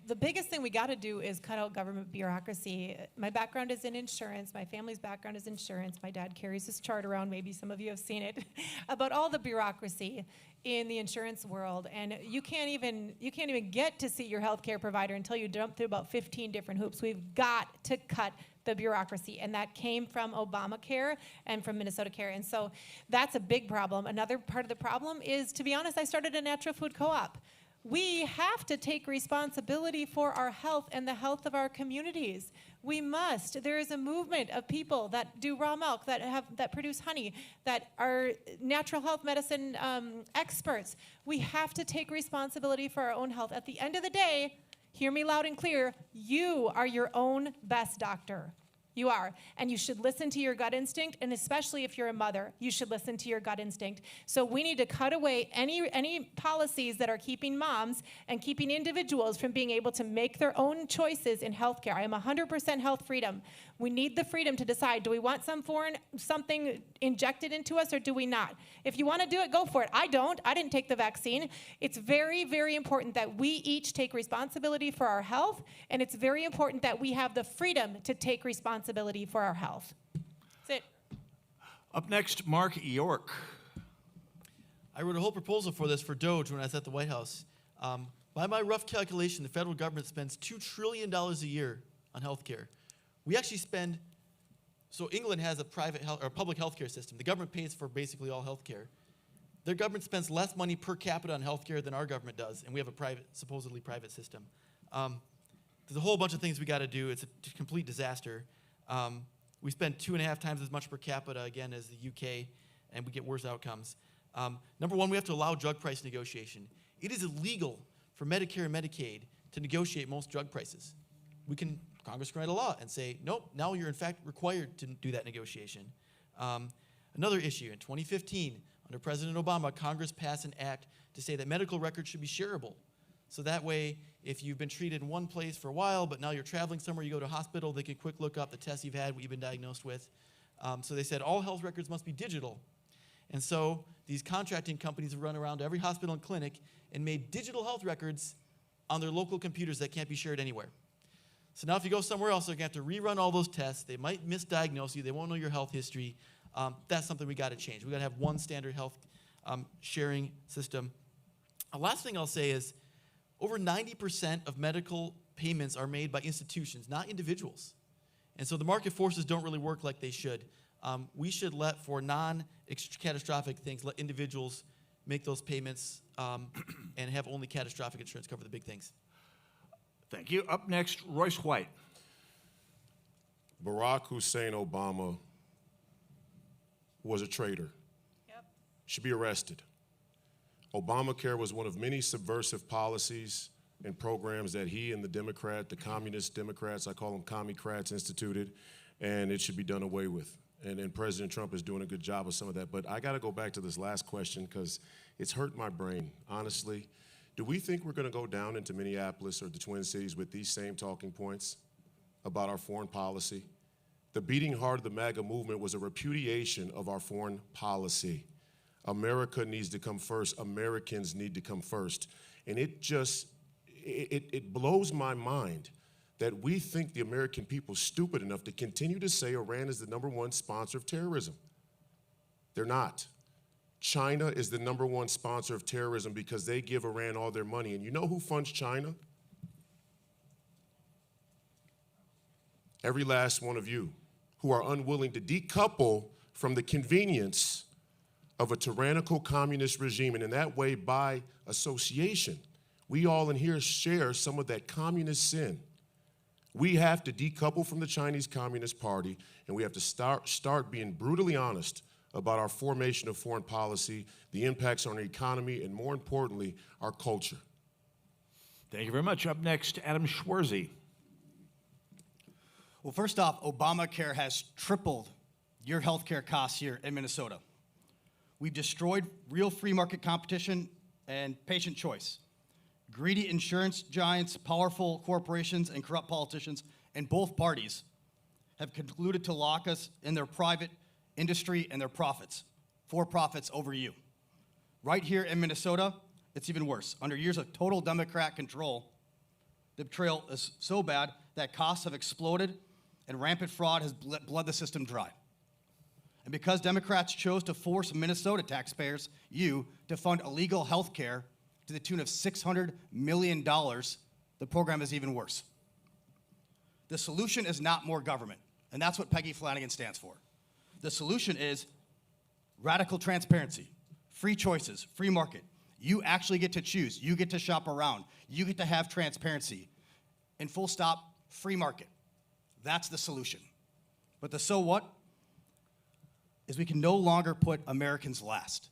Speaker 4: The biggest thing we got to do is cut out government bureaucracy. My background is in insurance. My family's background is insurance. My dad carries this chart around. Maybe some of you have seen it about all the bureaucracy in the insurance world. And you can't even get to see your healthcare provider until you jump through about 15 different hoops. We've got to cut the bureaucracy, and that came from Obamacare and from Minnesota Care, and so that's a big problem. Another part of the problem is, to be honest, I started a natural food co-op. We have to take responsibility for our health and the health of our communities. We must. There is a movement of people that do raw milk, that produce honey, that are natural health medicine experts. We have to take responsibility for our own health. At the end of the day, hear me loud and clear, you are your own best doctor. You are. And you should listen to your gut instinct, and especially if you're a mother, you should listen to your gut instinct. So we need to cut away any policies that are keeping moms and keeping individuals from being able to make their own choices in healthcare. I am 100% health freedom. We need the freedom to decide, do we want something injected into us or do we not? If you want to do it, go for it. I don't. I didn't take the vaccine. It's very, very important that we each take responsibility for our health, and it's very important that we have the freedom to take responsibility for our health. That's it.
Speaker 3: Up next, Mark York.
Speaker 5: I wrote a whole proposal for this for DOGE when I was at the White House. By my rough calculation, the federal government spends $2 trillion a year on health care. We actually spend, so England has a public health care system. The government pays for basically all health care. Their government spends less money per capita on health care than our government does, and we have a supposedly private system. There's a whole bunch of things we got to do. It's a complete disaster. We spend 2.5 times as much per capita, again, as the UK, and we get worse outcomes. Number one, we have to allow drug price negotiation. It is illegal for Medicare and Medicaid to negotiate most drug prices. Congress can write a law and say, nope, now you're in fact required to do that negotiation. Another issue, in 2015, under President Obama, Congress passed an act to say that medical records should be shareable. So that way, if you've been treated in one place for a while, but now you're traveling somewhere, you go to a hospital, they can quick look up the tests you've had, what you've been diagnosed with. So they said all health records must be digital. And so these contracting companies have run around to every hospital and clinic and made digital health records on their local computers that can't be shared anywhere. So now if you go somewhere else, they're going to have to rerun all those tests. They might misdiagnose you. They won't know your health history. That's something we got to change. We got to have one standard health sharing system. The last thing I'll say is over 90% of medical payments are made by institutions, not individuals. And so the market forces don't really work like they should. We should for non-catastrophic things, let individuals make those payments and have only catastrophic insurance cover the big things.
Speaker 3: Thank you. Up next, Royce White.
Speaker 2: Barack Hussein Obama was a traitor.
Speaker 4: Yep.
Speaker 2: Should be arrested. Obamacare was one of many subversive policies and programs that he and the communist Democrats, I call them commie-crats, instituted, and it should be done away with. And President Trump is doing a good job of some of that. But I got to go back to this last question because it's hurt my brain, honestly. Do we think we're going to go down into Minneapolis or the Twin Cities with these same talking points about our foreign policy? The beating heart of the MAGA movement was a repudiation of our foreign policy. America needs to come first. Americans need to come first. And it blows my mind that we think the American people stupid enough to continue to say Iran is the #1 sponsor of terrorism. They're not. China is the #1 sponsor of terrorism because they give Iran all their money. And you know who funds China? Every last one of you who are unwilling to decouple from the convenience of a tyrannical communist regime. And in that way, by association, we all in here share some of that communist sin. We have to decouple from the Chinese Communist Party, and we have to start being brutally honest about our formation of foreign policy, the impacts on our economy, and more importantly, our culture.
Speaker 3: Thank you very much. Up next, Adam Schwarzy.
Speaker 6: Well, first off, Obamacare has tripled your health care costs here in Minnesota. We've destroyed real free market competition and patient choice. Greedy insurance giants, powerful corporations, and corrupt politicians in both parties have concluded to lock us in their private industry and their profits, for profits over you. Right here in Minnesota, it's even worse. Under years of total Democrat control, the betrayal is so bad that costs have exploded and rampant fraud has bled the system dry. And because Democrats chose to force Minnesota taxpayers, to fund illegal health care to the tune of $600 million, the program is even worse. The solution is not more government. And that's what Peggy Flanagan stands for. The solution is radical transparency, free choices, free market. You actually get to choose. You get to shop around. You get to have transparency. And full stop, free market. That's the solution. But the so what is we can no longer put Americans last.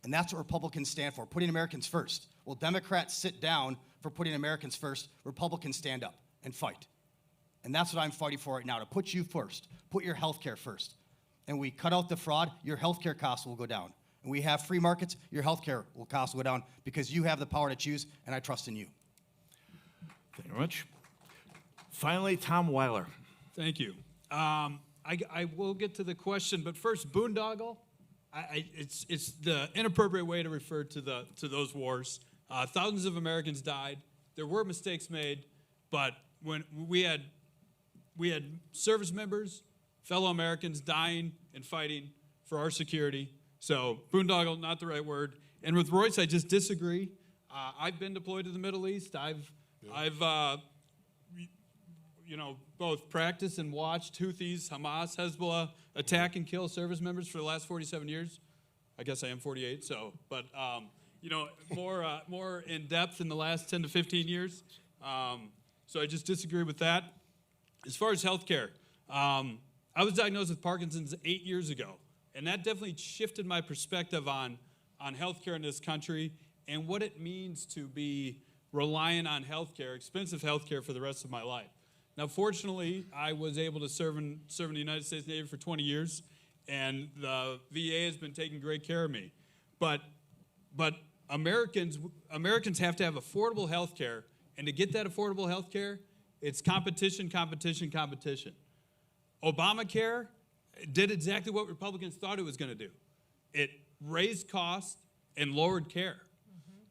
Speaker 6: And that's what Republicans stand for, putting Americans first. Well, Democrats sit down for putting Americans first. Republicans stand up and fight. And that's what I'm fighting for right now, to put you first. Put your health care first. And we cut out the fraud, your health care costs will go down. And we have free markets, your health care costs will go down because you have the power to choose, and I trust in you.
Speaker 3: Thank you very much. Finally, Tom Weiler.
Speaker 7: Thank you. I will get to the question, but first, boondoggle. It's the inappropriate way to refer to those wars. Thousands of Americans died. There were mistakes made, but when we had service members, fellow Americans dying and fighting for our security. So boondoggle, not the right word. And with Royce, I just disagree. I've been deployed to the Middle East. I've both practiced and watched Houthis, Hamas, Hezbollah attack and kill service members for the last 47 years. I guess I am 48, so, but, more in depth in the last 10 to 15 years. So I just disagree with that. As far as healthcare, I was diagnosed with Parkinson's 8 years ago, and that definitely shifted my perspective on healthcare in this country and what it means to be reliant on healthcare, expensive healthcare for the rest of my life. Now, fortunately, I was able to serve in the United States Navy for 20 years, and the VA has been taking great care of me. But Americans have to have affordable health care, and to get that affordable health care, it's competition, competition, competition. Obamacare did exactly what Republicans thought it was going to do. It raised costs and lowered care.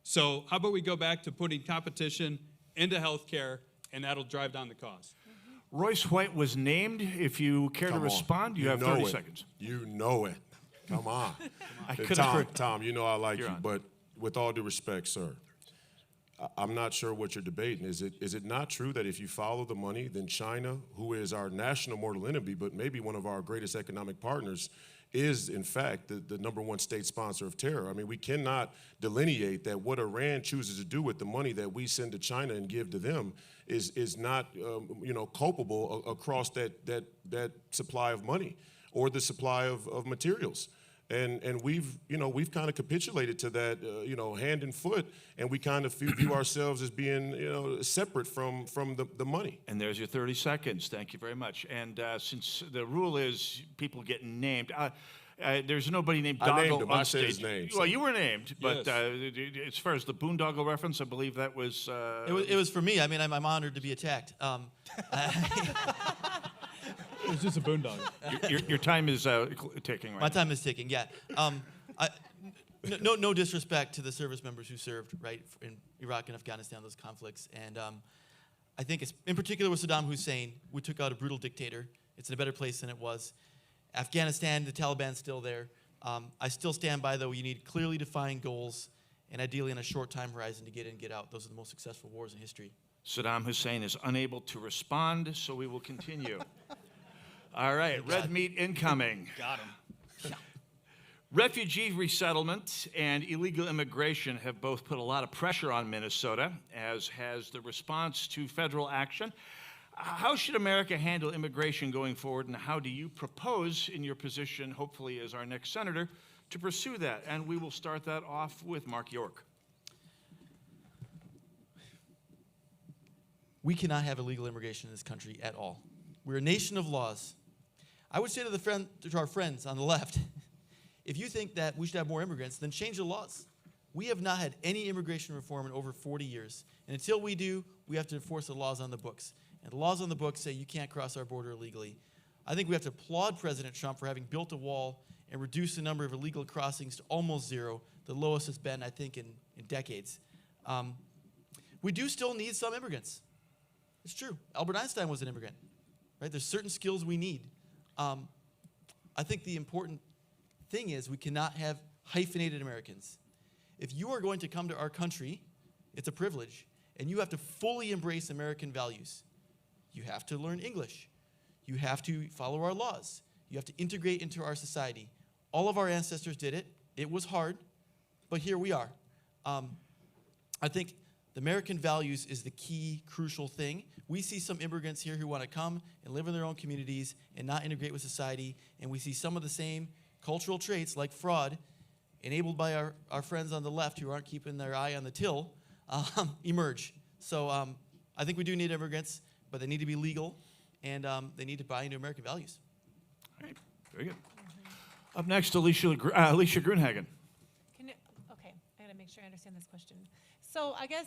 Speaker 7: So how about we go back to putting competition into health care, and that'll drive down the cost.
Speaker 3: Royce White was named. If you care to respond, you have 30 seconds.
Speaker 2: You know it. Come on. Tom, you know I like you,
Speaker 3: on.
Speaker 2: but with all due respect, sir, I'm not sure what you're debating. Is it not true that if you follow the money, then China, who is our national mortal enemy, but maybe one of our greatest economic partners, is in fact the number one state sponsor of terror? I mean, we cannot delineate that what Iran chooses to do with the money that we send to China and give to them is not culpable across that supply of money or the supply of materials. And we've kind of capitulated to that, hand and foot, and we kind of view ourselves as being, separate from the money.
Speaker 3: And there's your 30 seconds. Thank you very much. And since the rule is people get named, there's nobody named Doggle
Speaker 2: I named him.
Speaker 3: on
Speaker 2: I said
Speaker 3: stage.
Speaker 2: his name.
Speaker 3: Well, you were named, but
Speaker 7: Yes.
Speaker 3: As far as the boondoggle reference, I believe that was.
Speaker 5: It was for me. I mean, I'm honored to be attacked.
Speaker 7: It was just a boondoggle.
Speaker 3: Your time is ticking right
Speaker 5: My
Speaker 3: now.
Speaker 5: time is ticking, yeah. No disrespect to the service members who served, right, in Iraq and Afghanistan, those conflicts. And I think it's, in particular with Saddam Hussein, we took out a brutal dictator. It's in a better place than it was. Afghanistan, the Taliban's still there. I still stand by, though, you need clearly defined goals and ideally in a short time horizon to get in and get out. Those are the most successful wars in history.
Speaker 3: Saddam Hussein is unable to respond, so we will continue. All right, red meat incoming.
Speaker 6: Got him.
Speaker 3: Refugee resettlement and illegal immigration have both put a lot of pressure on Minnesota, as has the response to federal action. How should America handle immigration going forward, and how do you propose, in your position, hopefully as our next senator, to pursue that? And we will start that off with Mark York.
Speaker 5: We cannot have illegal immigration in this country at all. We're a nation of laws. I would say to our friends on the left, if you think that we should have more immigrants, then change the laws. We have not had any immigration reform in over 40 years. And until we do, we have to enforce the laws on the books. And the laws on the books say you can't cross our border illegally. I think we have to applaud President Trump for having built a wall and reduced the number of illegal crossings to almost zero, the lowest it's been, I think, in decades. We do still need some immigrants. It's true. Albert Einstein was an immigrant, right? There's certain skills we need. I think the important thing is we cannot have hyphenated Americans. If you are going to come to our country, it's a privilege, and you have to fully embrace American values. You have to learn English. You have to follow our laws. You have to integrate into our society. All of our ancestors did it. It was hard, but here we are. I think the American values is the key, crucial thing. We see some immigrants here who want to come and live in their own communities and not integrate with society, and we see some of the same cultural traits like fraud enabled by our friends on the left who aren't keeping their eye on the till emerge. So I think we do need immigrants, but they need to be legal, and they need to buy into American values.
Speaker 3: All right, very good. Up next, Alicia Grunhagen.
Speaker 4: Okay, I gotta make sure I understand this question. So I guess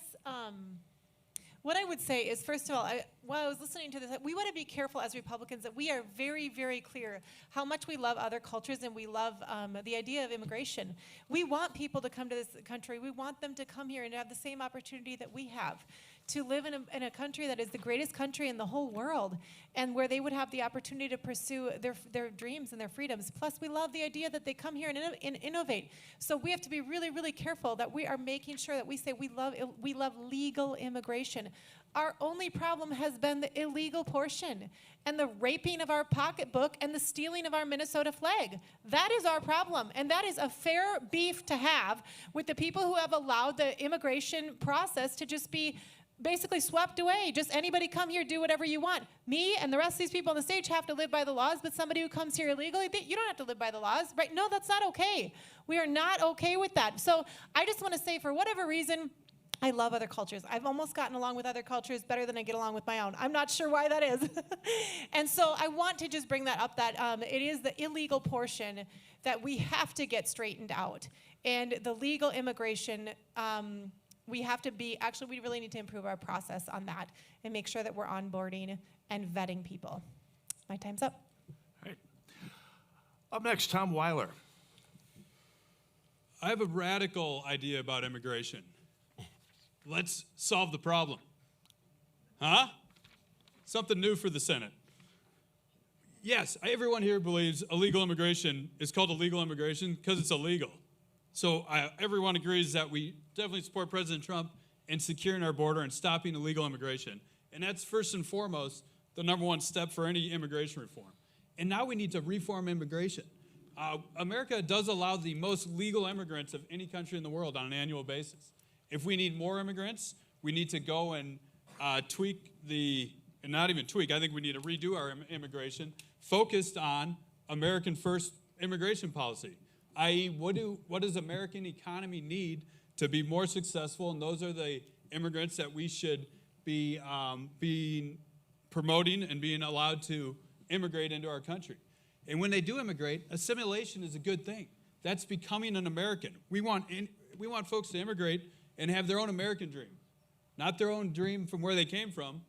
Speaker 4: what I would say is, first of all, while I was listening to this, we want to be careful as Republicans that we are very, very clear how much we love other cultures and we love the idea of immigration. We want people to come to this country. We want them to come here and have the same opportunity that we have, to live in a country that is the greatest country in the whole world, and where they would have the opportunity to pursue their dreams and their freedoms. Plus, we love the idea that they come here and innovate. So we have to be really, really careful that we are making sure that we say we love legal immigration. Our only problem has been the illegal portion and the raping of our pocketbook and the stealing of our Minnesota flag. That is our problem, and that is a fair beef to have with the people who have allowed the immigration process to just be basically swept away. Just anybody come here, do whatever you want. Me and the rest of these people on the stage have to live by the laws, but somebody who comes here illegally, you don't have to live by the laws, right? No, that's not okay. We are not okay with that. So I just want to say, for whatever reason, I love other cultures. I've almost gotten along with other cultures better than I get along with my own. I'm not sure why that is. And so I want to just bring that up, that it is the illegal portion that we have to get straightened out. And the legal immigration, we have to be, actually, we really need to improve our process on that and make sure that we're onboarding and vetting people. My time's up.
Speaker 3: All right. Up next, Tom Weiler.
Speaker 7: I have a radical idea about immigration. Let's solve the problem. Huh? Something new for the Senate. Yes, everyone here believes illegal immigration is called illegal immigration because it's illegal. So everyone agrees that we definitely support President Trump in securing our border and stopping illegal immigration. And that's first and foremost the number one step for any immigration reform. And now we need to reform immigration. America does allow the most legal immigrants of any country in the world on an annual basis. If we need more immigrants, we need to go and tweak and not even tweak, I think we need to redo our immigration focused on American first immigration policy, i.e. what does American economy need to be more successful, and those are the immigrants that we should be promoting and being allowed to immigrate into our country. And when they do immigrate, assimilation is a good thing. That's becoming an American. We want folks to immigrate and have their own American dream, not their own dream from where they came from,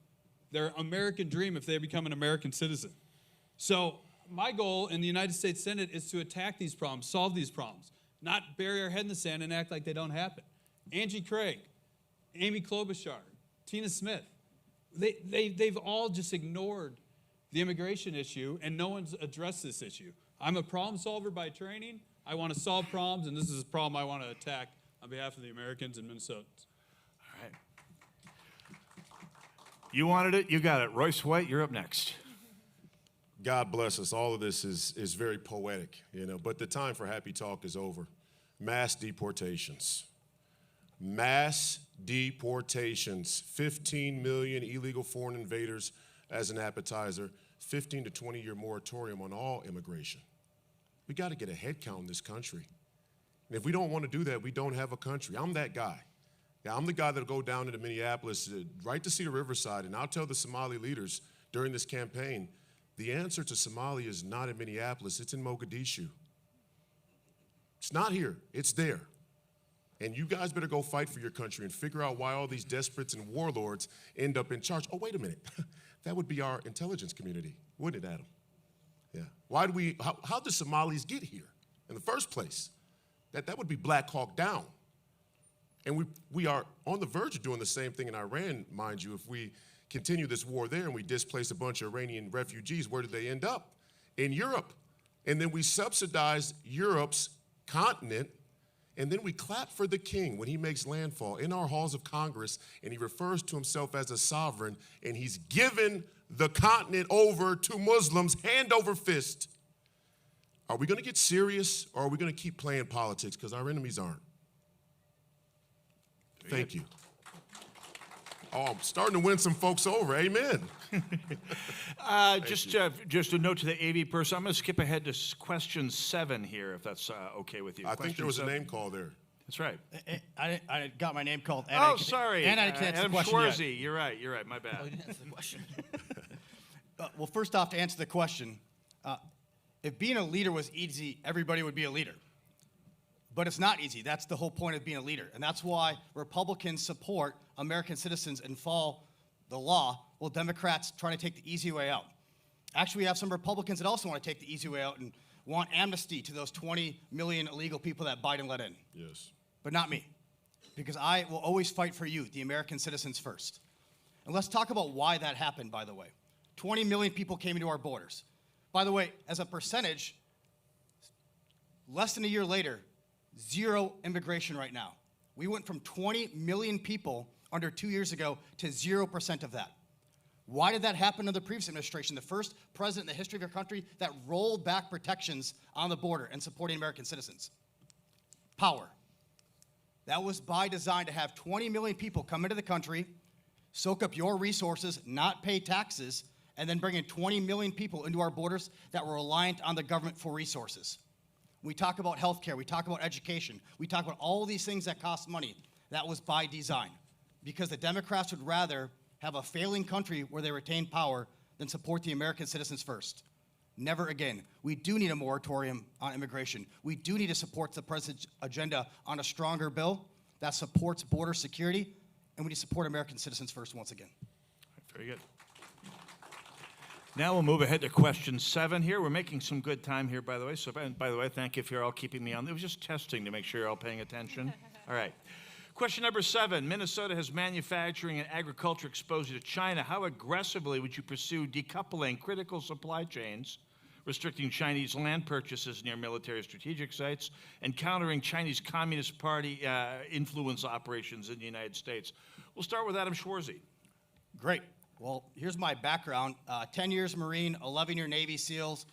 Speaker 7: their American dream if they become an American citizen. So my goal in the United States Senate is to attack these problems, solve these problems, not bury our head in the sand and act like they don't happen. Angie Craig, Amy Klobuchar, Tina Smith, they've all just ignored the immigration issue, and no one's addressed this issue. I'm a problem solver by training. I want to solve problems, and this is a problem I want to attack on behalf of the Americans and Minnesotans.
Speaker 3: All right. You wanted it, you got it. Royce White, you're up next.
Speaker 2: God bless us. All of this is very poetic, but the time for happy talk is over. Mass deportations. Mass deportations. 15 million illegal foreign invaders as an appetizer. 15 to 20-year moratorium on all immigration. We got to get a head count in this country. And if we don't want to do that, we don't have a country. I'm that guy. Yeah, I'm the guy that'll go down into Minneapolis, right to Cedar Riverside, and I'll tell the Somali leaders during this campaign, the answer to Somalia is not in Minneapolis, it's in Mogadishu. It's not here, it's there. And you guys better go fight for your country and figure out why all these desperates and warlords end up in charge. Oh, wait a minute. That would be our intelligence community, wouldn't it, Adam? Yeah. How did Somalis get here in the first place? That would be Black Hawk Down. And we are on the verge of doing the same thing in Iran, mind you. If we continue this war there and we displace a bunch of Iranian refugees, where do they end up? In Europe. And then we subsidize Europe's continent, and then we clap for the king when he makes landfall in our halls of Congress, and he refers to himself as a sovereign, and he's given the continent over to Muslims hand over fist. Are we going to get serious, or are we going to keep playing politics? Because our enemies aren't. Thank you. Oh, I'm starting to win some folks over. Amen.
Speaker 3: Just a note to the AV person. I'm going to skip ahead to question 7 here, if that's okay with you.
Speaker 2: I think there was a
Speaker 3: Question
Speaker 2: name call there.
Speaker 3: That's right.
Speaker 6: I got my name called.
Speaker 3: Oh, sorry.
Speaker 6: And I can't answer the
Speaker 3: Adam
Speaker 6: question yet.
Speaker 3: Schwarzy. You're right. My bad.
Speaker 5: Oh, you didn't answer the question.
Speaker 6: Well, first off, to answer the question, if being a leader was easy, everybody would be a leader. But it's not easy. That's the whole point of being a leader. And that's why Republicans support American citizens and follow the law, while Democrats try to take the easy way out. Actually, we have some Republicans that also want to take the easy way out and want amnesty to those 20 million illegal people that Biden let in.
Speaker 2: Yes.
Speaker 6: But not me, because I will always fight for you, the American citizens first. And let's talk about why that happened, by the way. 20 million people came into our borders. By the way, as a percentage, less than a year later, 0 immigration right now. We went from 20 million people under 2 years ago to 0% of that. Why did that happen under the previous administration? The first president in the history of our country that rolled back protections on the border and supporting American citizens. Power. That was by design to have 20 million people come into the country, soak up your resources, not pay taxes, and then bring in 20 million people into our borders that were reliant on the government for resources. We talk about healthcare, we talk about education, we talk about all these things that cost money. That was by design, because the Democrats would rather have a failing country where they retain power than support the American citizens first. Never again. We do need a moratorium on immigration. We do need to support the president's agenda on a stronger bill that supports border security, and we need to support American citizens first once again.
Speaker 3: Very good. Now we'll move ahead to question 7 here. We're making some good time here, by the way. So, by the way, thank you if you're all keeping me on. It was just testing to make sure you're all paying attention. All right. Question number 7. Minnesota has manufacturing and agriculture exposure to China. How aggressively would you pursue decoupling critical supply chains, restricting Chinese land purchases near military strategic sites, and countering Chinese Communist Party influence operations in the United States? We'll start with Adam Schwarzy.
Speaker 6: Great. Well, here's my background. 10 years Marine, 11-year Navy SEALs,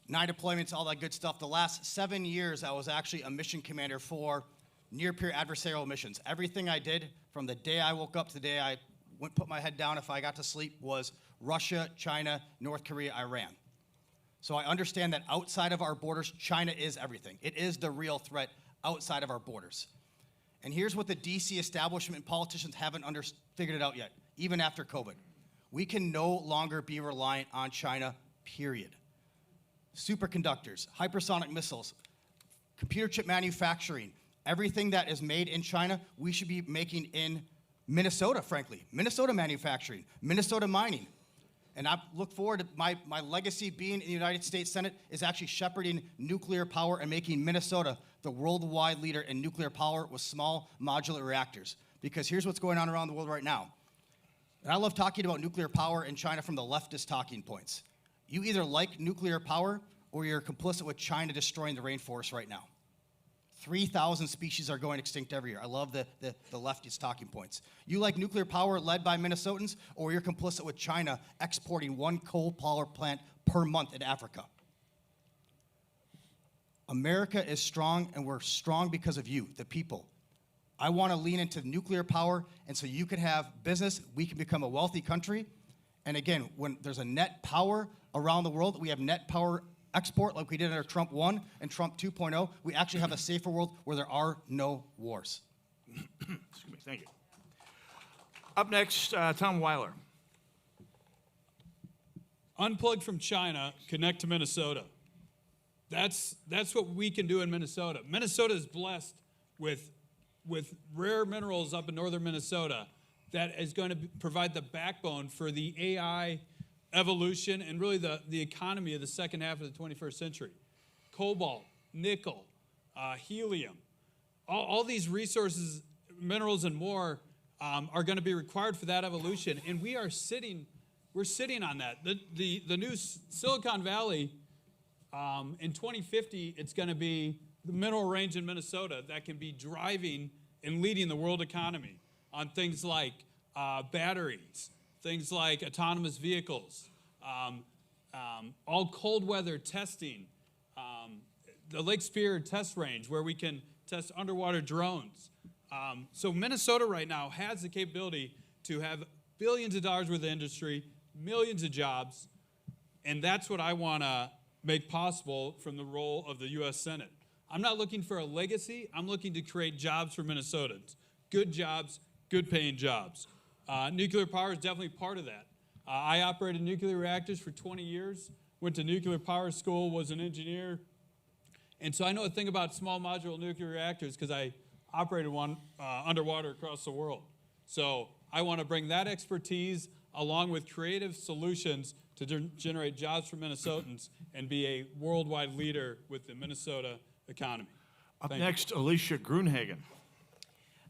Speaker 6: 9 deployments, all that good stuff. The last 7 years, I was actually a mission commander for near-peer adversarial missions. Everything I did from the day I woke up to the day I went put my head down if I got to sleep was Russia, China, North Korea, Iran. So I understand that outside of our borders, China is everything. It is the real threat outside of our borders. And here's what the DC establishment and politicians haven't figured it out yet, even after COVID. We can no longer be reliant on China, period. Superconductors, hypersonic missiles, computer chip manufacturing, everything that is made in China, we should be making in Minnesota, frankly. Minnesota manufacturing, Minnesota mining. And I look forward to my legacy being in the United States Senate is actually shepherding nuclear power and making Minnesota the worldwide leader in nuclear power with small modular reactors. Because here's what's going on around the world right now. And I love talking about nuclear power in China from the leftist talking points. You either like nuclear power or you're complicit with China destroying the rainforest right now. 3,000 species are going extinct every year. I love the leftist talking points. You like nuclear power led by Minnesotans, or you're complicit with China exporting 1 coal power plant per month in Africa. America is strong, and we're strong because of you, the people. I want to lean into nuclear power, and so you can have business, we can become a wealthy country. And again, when there's a net power around the world, we have net power export like we did under Trump 1 and Trump 2.0, we actually have a safer world where there are no wars.
Speaker 3: Excuse me, thank you. Up next, Tom Weiler.
Speaker 7: Unplug from China, connect to Minnesota. That's what we can do in Minnesota. Minnesota is blessed with rare minerals up in northern Minnesota that is going to provide the backbone for the AI evolution and really the economy of the second half of the 21st century. Cobalt, nickel, helium, all these resources, minerals and more are going to be required for that evolution, and we're sitting on that. The new Silicon Valley, in 2050, it's going to be the mineral range in Minnesota that can be driving and leading the world economy on things like batteries, things like autonomous vehicles, all cold weather testing, the Lake Superior test range where we can test underwater drones. So Minnesota right now has the capability to have billions of dollars worth of industry, millions of jobs, and that's what I want to make possible from the role of the U.S. Senate. I'm not looking for a legacy. I'm looking to create jobs for Minnesotans. Good jobs, good paying jobs. Nuclear power is definitely part of that. I operated nuclear reactors for 20 years, went to nuclear power school, was an engineer, and so I know a thing about small modular nuclear reactors because I operated one underwater across the world. So I want to bring that expertise along with creative solutions to generate jobs for Minnesotans and be a worldwide leader with the Minnesota economy.
Speaker 3: Up next, Alicia Grunhagen.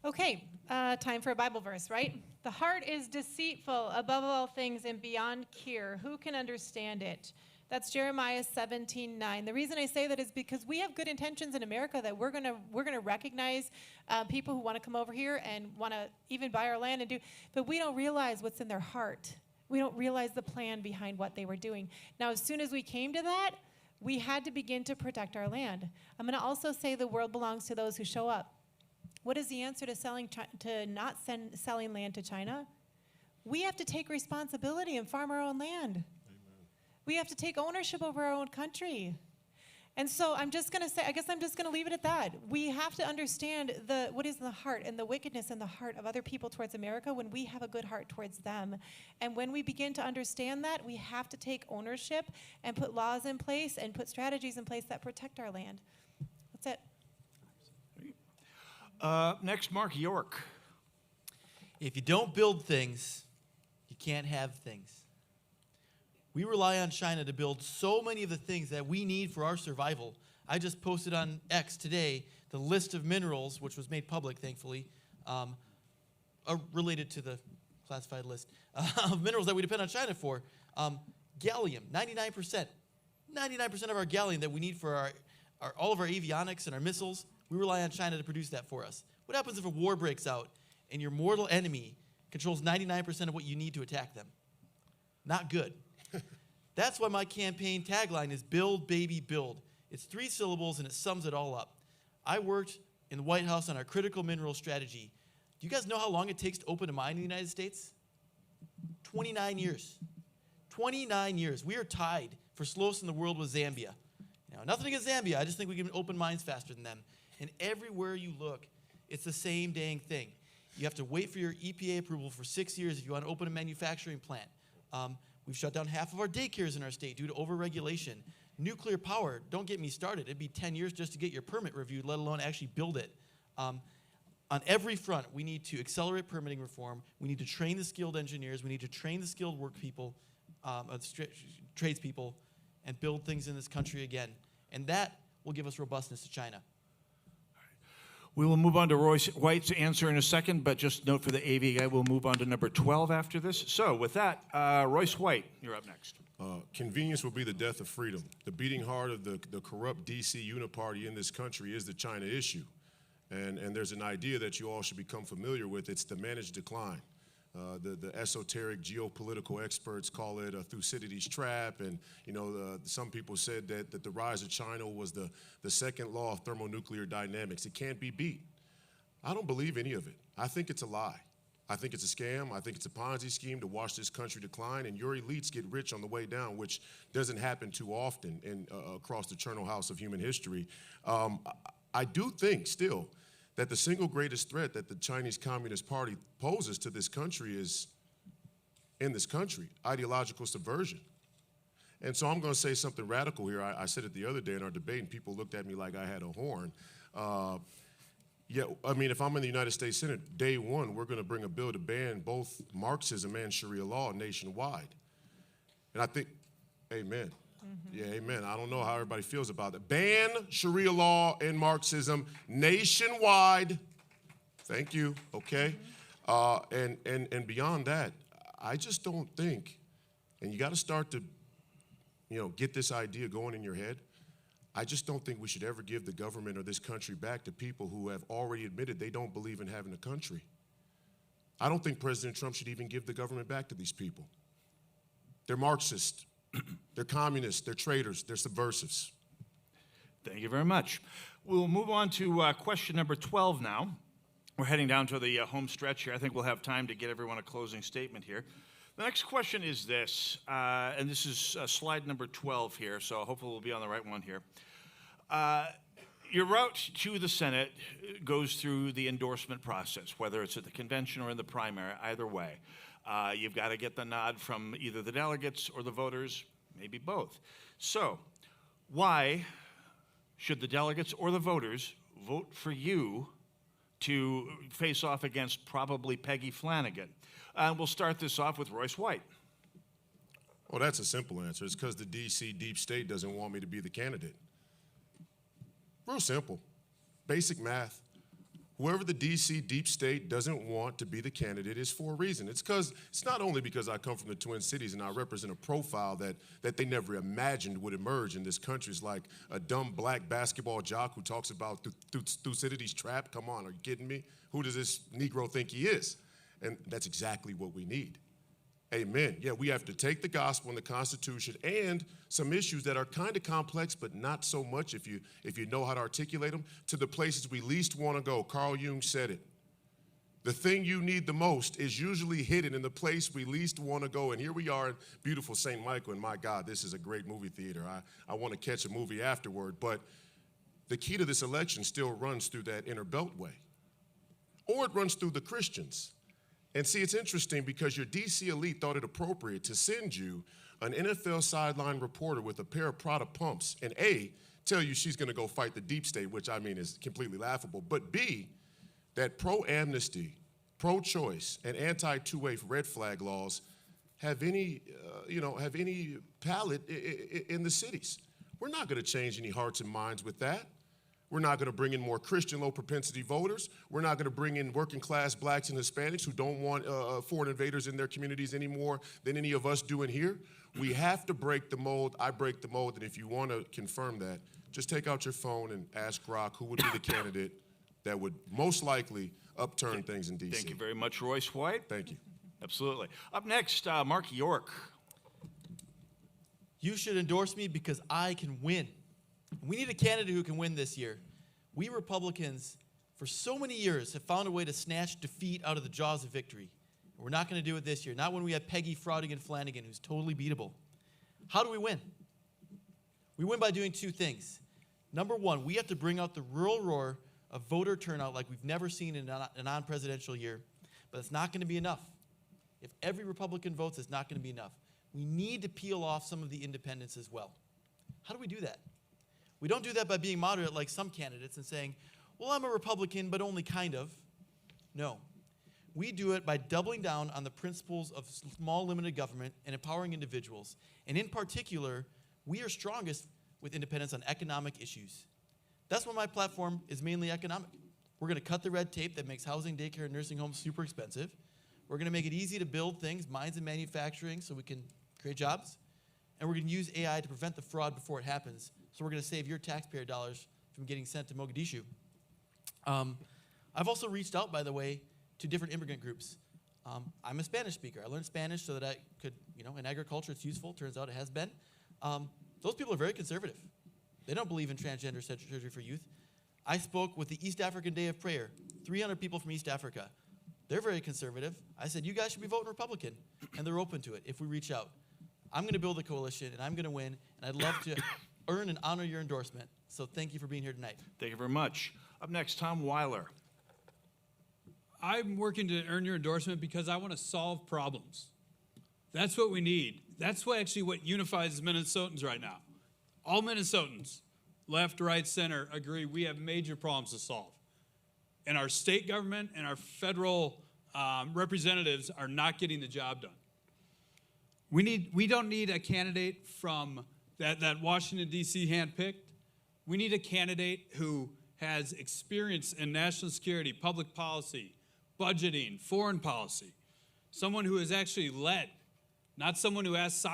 Speaker 4: Okay, time for a Bible verse, right? The heart is deceitful above all things and beyond cure. Who can understand it? That's Jeremiah 17:9. The reason I say that is because we have good intentions in America that we're gonna recognize people who want to come over here and want to even buy our land and do, but we don't realize what's in their heart. We don't realize the plan behind what they were doing. Now, as soon as we came to that, we had to begin to protect our land. I'm going to also say the world belongs to those who show up. What is the answer to selling land to China? We have to take responsibility and farm our own land. We have to take ownership over our own country. And so I'm just going to say, I guess I'm just going to leave it at that. We have to understand what is in the heart and the wickedness in the heart of other people towards America when we have a good heart towards them. And when we begin to understand that, we have to take ownership and put laws in place and put strategies in place that protect our land. That's it.
Speaker 3: Next, Mark York.
Speaker 5: If you don't build things, you can't have things. We rely on China to build so many of the things that we need for our survival. I just posted on X today the list of minerals, which was made public, thankfully, related to the classified list of minerals that we depend on China for. Gallium, 99%. 99% of our gallium that we need for all of our avionics and our missiles, we rely on China to produce that for us. What happens if a war breaks out and your mortal enemy controls 99% of what you need to attack them? Not good. That's why my campaign tagline is build, baby, build. It's 3 syllables and it sums it all up. I worked in the White House on our critical mineral strategy. Do you guys know how long it takes to open a mine in the United States? 29 years. 29 years. We are tied for slowest in the world with Zambia. Now, nothing against Zambia. I just think we can open mines faster than them. And everywhere you look, it's the same dang thing. You have to wait for your EPA approval for 6 years if you want to open a manufacturing plant. We've shut down half of our daycares in our state due to overregulation. Nuclear power, don't get me started. It'd be 10 years just to get your permit reviewed, let alone actually build it. On every front, we need to accelerate permitting reform. We need to train the skilled engineers. We need to train the skilled work people, tradespeople, and build things in this country again. And that will give us robustness to China.
Speaker 3: We will move on to Royce White's answer in a second, but just note for the AV guy, we'll move on to number 12 after this. So with that, Royce White, you're up next.
Speaker 2: Convenience will be the death of freedom. The beating heart of the corrupt DC uniparty in this country is the China issue. And there's an idea that you all should become familiar with. It's the managed decline. The esoteric geopolitical experts call it a Thucydides trap, and some people said that the rise of China was the second law of thermonuclear dynamics. It can't be beat. I don't believe any of it. I think it's a lie. I think it's a scam. I think it's a Ponzi scheme to watch this country decline, and your elites get rich on the way down, which doesn't happen too often across the Chernow House of human history. I do think still that the single greatest threat that the Chinese Communist Party poses to this country is, in this country, ideological subversion. And so I'm going to say something radical here. I said it the other day in our debate, and people looked at me like I had a horn. If I'm in the United States Senate, day one, we're going to bring a bill to ban both Marxism and Sharia law nationwide. And I think, amen. Mm-hmm. Yeah, amen. I don't know how everybody feels about that. Ban Sharia law and Marxism nationwide. Thank you. Okay. And beyond that, I just don't think, and you got to start to, get this idea going in your head. I just don't think we should ever give the government or this country back to people who have already admitted they don't believe in having a country. I don't think President Trump should even give the government back to these people. They're Marxist, they're communists, they're traitors, they're subversives.
Speaker 3: Thank you very much. We'll move on to question number 12 now. We're heading down to the home stretch here. I think we'll have time to get everyone a closing statement here. The next question is this, and this is slide number 12 here, so hopefully we'll be on the right one here. Your route to the Senate goes through the endorsement process, whether it's at the convention or in the primary, either way. You've got to get the nod from either the delegates or the voters, maybe both. So, why should the delegates or the voters vote for you to face off against probably Peggy Flanagan? And we'll start this off with Royce White.
Speaker 2: Well, that's a simple answer. It's because the D.C. deep state doesn't want me to be the candidate. Real simple. Basic math. Whoever the D.C. deep state doesn't want to be the candidate is for a reason. It's not only because I come from the Twin Cities and I represent a profile that they never imagined would emerge in this country. It's like a dumb black basketball jock who talks about Thucydides' trap. Come on, are you kidding me? Who does this Negro think he is? And that's exactly what we need. Amen. Yeah, we have to take the gospel and the Constitution and some issues that are kind of complex, but not so much if you know how to articulate them, to the places we least want to go. Carl Jung said it. The thing you need the most is usually hidden in the place we least want to go. And here we are in beautiful St. Michael, and my God, this is a great movie theater. I want to catch a movie afterward, but the key to this election still runs through that inner beltway, or it runs through the Christians. And see, it's interesting because your D.C. elite thought it appropriate to send you an NFL sideline reporter with a pair of Prada pumps and A, tell you she's going to go fight the deep state, which I mean is completely laughable, but B, that pro-amnesty, pro-choice, and anti-two-way red flag laws have any palate in the cities. We're not going to change any hearts and minds with that. We're not going to bring in more Christian low-propensity voters. We're not going to bring in working-class blacks and Hispanics who don't want foreign invaders in their communities any more than any of us do in here. We have to break the mold. I break the mold, and if you want to confirm that, just take out your phone and ask Grok who would be the candidate that would most likely upturn things in D.C.
Speaker 3: Thank you very much, Royce White.
Speaker 2: Thank you.
Speaker 3: Absolutely. Up next, Mark York.
Speaker 5: You should endorse me because I can win. We need a candidate who can win this year. We Republicans, for so many years, have found a way to snatch defeat out of the jaws of victory. We're not going to do it this year. Not when we have Peggy Flanagan, who's totally beatable. How do we win? We win by doing two things. Number one, we have to bring out the rural roar of voter turnout like we've never seen in a non-presidential year. But it's not going to be enough. If every Republican votes, it's not going to be enough. We need to peel off some of the independents as well. How do we do that? We don't do that by being moderate like some candidates and saying, well, I'm a Republican, but only kind of. No. We do it by doubling down on the principles of small, limited government and empowering individuals. And in particular, we are strongest with independents on economic issues. That's why my platform is mainly economic. We're going to cut the red tape that makes housing, daycare, and nursing homes super expensive. We're going to make it easy to build things, mines and manufacturing, so we can create jobs. And we're going to use AI to prevent the fraud before it happens. So we're going to save your taxpayer dollars from getting sent to Mogadishu. I've also reached out, by the way, to different immigrant groups. I'm a Spanish speaker. I learned Spanish so that I could, in agriculture it's useful. Turns out it has been. Those people are very conservative. They don't believe in transgender surgery for youth. I spoke with the East African Day of Prayer, 300 people from East Africa. They're very conservative. I said, you guys should be voting Republican. And they're open to it if we reach out. I'm going to build a coalition, and I'm going to win, and I'd love to earn and honor your endorsement. So thank you for being here tonight.
Speaker 3: Thank you very much. Up next, Tom Weiler.
Speaker 7: I'm working to earn your endorsement because I want to solve problems. That's what we need. That's what unifies Minnesotans right now. All Minnesotans, left, right, center, agree we have major problems to solve. And our state government and our federal representatives are not getting the job done. We don't need a candidate from that Washington, D.C. handpicked. We need a candidate who has experience in national security, public policy, budgeting, foreign policy. Someone who has actually led, not someone who asks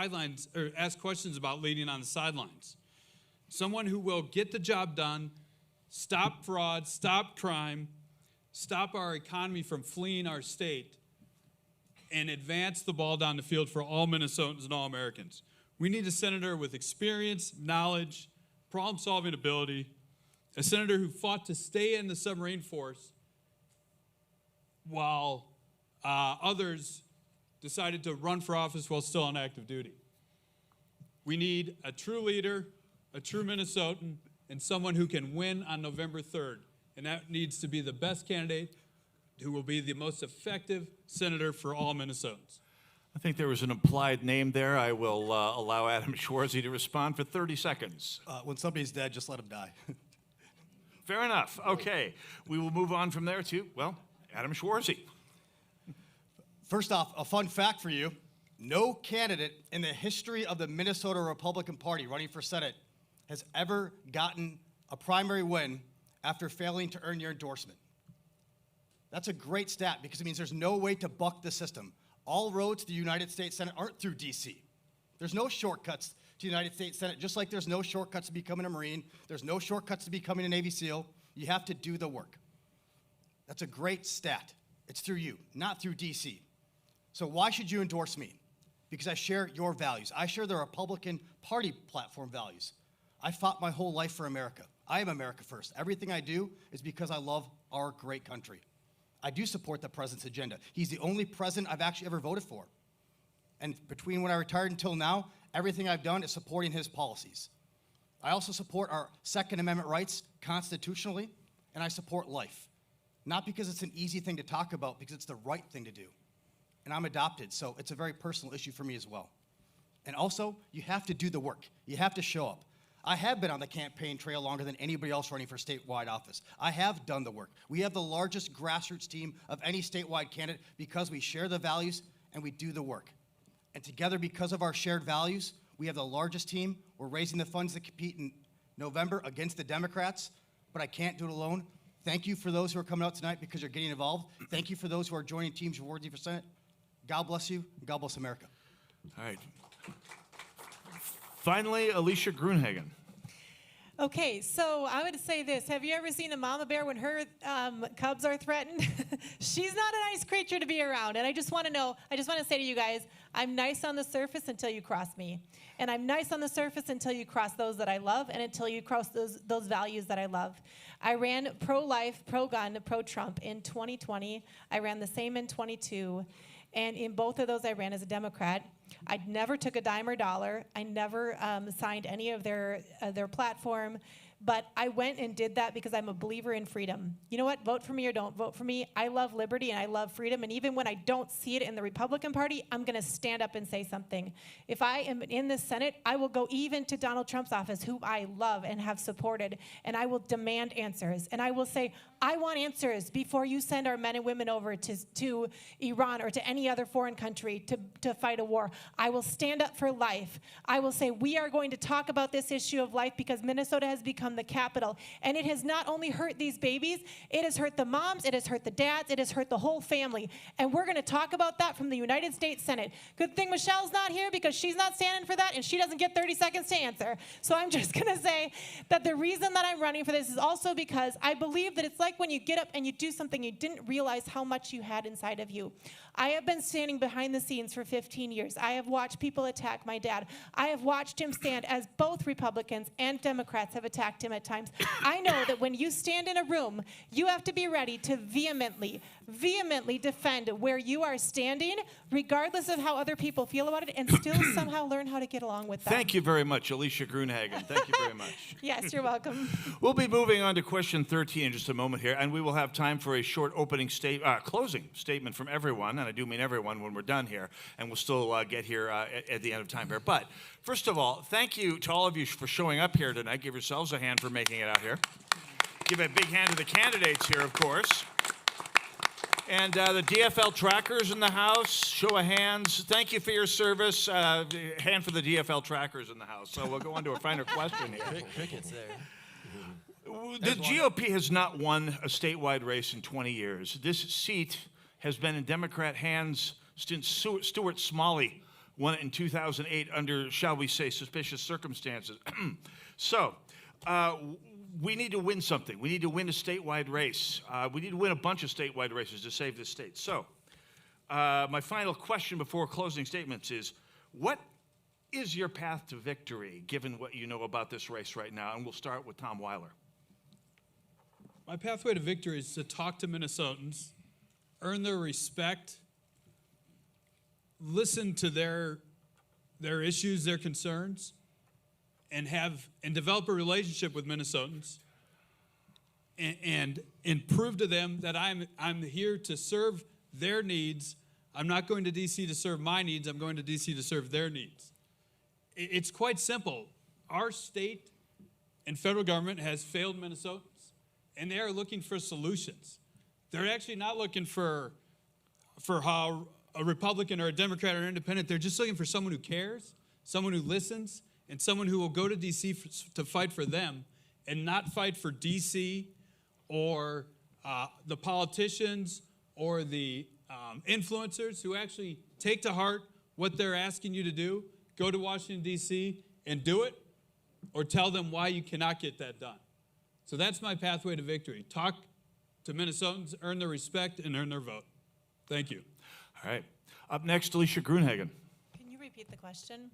Speaker 7: questions about leading on the sidelines. Someone who will get the job done, stop fraud, stop crime, stop our economy from fleeing our state, and advance the ball down the field for all Minnesotans and all Americans. We need a senator with experience, knowledge, problem-solving ability, a senator who fought to stay in the submarine force while others decided to run for office while still on active duty. We need a true leader, a true Minnesotan, and someone who can win on November 3rd. And that needs to be the best candidate who will be the most effective senator for all Minnesotans.
Speaker 3: I think there was an implied name there. I will allow Adam Schwarzy to respond for 30 seconds.
Speaker 6: When somebody's dead, just let him die.
Speaker 3: Fair enough. Okay. We will move on from there to, well, Adam Schwarzy.
Speaker 6: First off, a fun fact for you. No candidate in the history of the Minnesota Republican Party running for Senate has ever gotten a primary win after failing to earn your endorsement. That's a great stat because it means there's no way to buck the system. All roads to the United States Senate aren't through D.C. There's no shortcuts to the United States Senate, just like there's no shortcuts to becoming a Marine. There's no shortcuts to becoming a Navy SEAL. You have to do the work. That's a great stat. It's through you, not through D.C. So why should you endorse me? Because I share your values. I share the Republican Party platform values. I fought my whole life for America. I am America first. Everything I do is because I love our great country. I do support the president's agenda. He's the only president I've actually ever voted for. And between when I retired until now, everything I've done is supporting his policies. I also support our Second Amendment rights constitutionally, and I support life. Not because it's an easy thing to talk about, because it's the right thing to do. And I'm adopted, so it's a very personal issue for me as well. And also, you have to do the work. You have to show up. I have been on the campaign trail longer than anybody else running for statewide office. I have done the work. We have the largest grassroots team of any statewide candidate because we share the values and we do the work. And together, because of our shared values, we have the largest team. We're raising the funds to compete in November against the Democrats, but I can't do it alone. Thank you for those who are coming out tonight because you're getting involved. Thank you for those who are joining teams worthy for Senate. God bless you, and God bless America.
Speaker 3: All right. Finally, Alicia Grunhagen.
Speaker 4: Okay, so I would say this. Have you ever seen a mama bear when her cubs are threatened? She's not a nice creature to be around. And I just want to say to you guys, I'm nice on the surface until you cross me. And I'm nice on the surface until you cross those that I love and until you cross those values that I love. I ran pro-life, pro-gun, pro-Trump in 2020. I ran the same in 22. And in both of those, I ran as a Democrat. I never took a dime or dollar. I never signed any of their platform. But I went and did that because I'm a believer in freedom. You know what? Vote for me or don't vote for me. I love liberty and I love freedom. And even when I don't see it in the Republican Party, I'm going to stand up and say something. If I am in the Senate, I will go even to Donald Trump's office, who I love and have supported, and I will demand answers. And I will say, I want answers before you send our men and women over to Iran or to any other foreign country to fight a war. I will stand up for life. I will say, we are going to talk about this issue of life because Minnesota has become the capital. And it has not only hurt these babies, it has hurt the moms, it has hurt the dads, it has hurt the whole family. And we're going to talk about that from the United States Senate. Good thing Michelle's not here because she's not standing for that and she doesn't get 30 seconds to answer. So I'm just going to say that the reason that I'm running for this is also because I believe that it's like when you get up and you do something you didn't realize how much you had inside of you. I have been standing behind the scenes for 15 years. I have watched people attack my dad. I have watched him stand as both Republicans and Democrats have attacked him at times. I know that when you stand in a room, you have to be ready to vehemently defend where you are standing, regardless of how other people feel about it, and still somehow learn how to get along with that.
Speaker 3: Thank you very much, Alicia Grunhagen. Thank you very much.
Speaker 4: Yes, you're welcome.
Speaker 3: We'll be moving on to question 13 in just a moment here, and we will have time for a short closing statement from everyone, and I do mean everyone when we're done here, and we'll still get here at the end of time here. But first of all, thank you to all of you for showing up here tonight. Give yourselves a hand for making it out here. Give a big hand to the candidates here, of course. And the DFL trackers in the house, show of hands. Thank you for your service. Hand for the DFL trackers in the house. So we'll go on to a finer question here.
Speaker 5: Crickets there.
Speaker 3: The GOP has not won a statewide race in 20 years. This seat has been in Democrat hands since Stuart Smalley won it in 2008 under, shall we say, suspicious circumstances. So we need to win something. We need to win a statewide race. We need to win a bunch of statewide races to save this state. So My final question before closing statements is, what is your path to victory, given what you know about this race right now? And we'll start with Tom Weiler.
Speaker 7: My pathway to victory is to talk to Minnesotans, earn their respect, listen to their issues, their concerns, and develop a relationship with Minnesotans, and prove to them that I'm here to serve their needs. I'm not going to D.C. to serve my needs. I'm going to D.C. to serve their needs. It's quite simple. Our state and federal government has failed Minnesotans, and they are looking for solutions. They're actually not looking for how a Republican or a Democrat or an independent. They're just looking for someone who cares, someone who listens, and someone who will go to D.C. to fight for them and not fight for D.C. or the politicians or the influencers who actually take to heart what they're asking you to do. Go to Washington, D.C. and do it, or tell them why you cannot get that done. So that's my pathway to victory. Talk to Minnesotans, earn their respect, and earn their vote. Thank you.
Speaker 3: All right. Up next, Alicia Grunhagen.
Speaker 4: Can you repeat the question?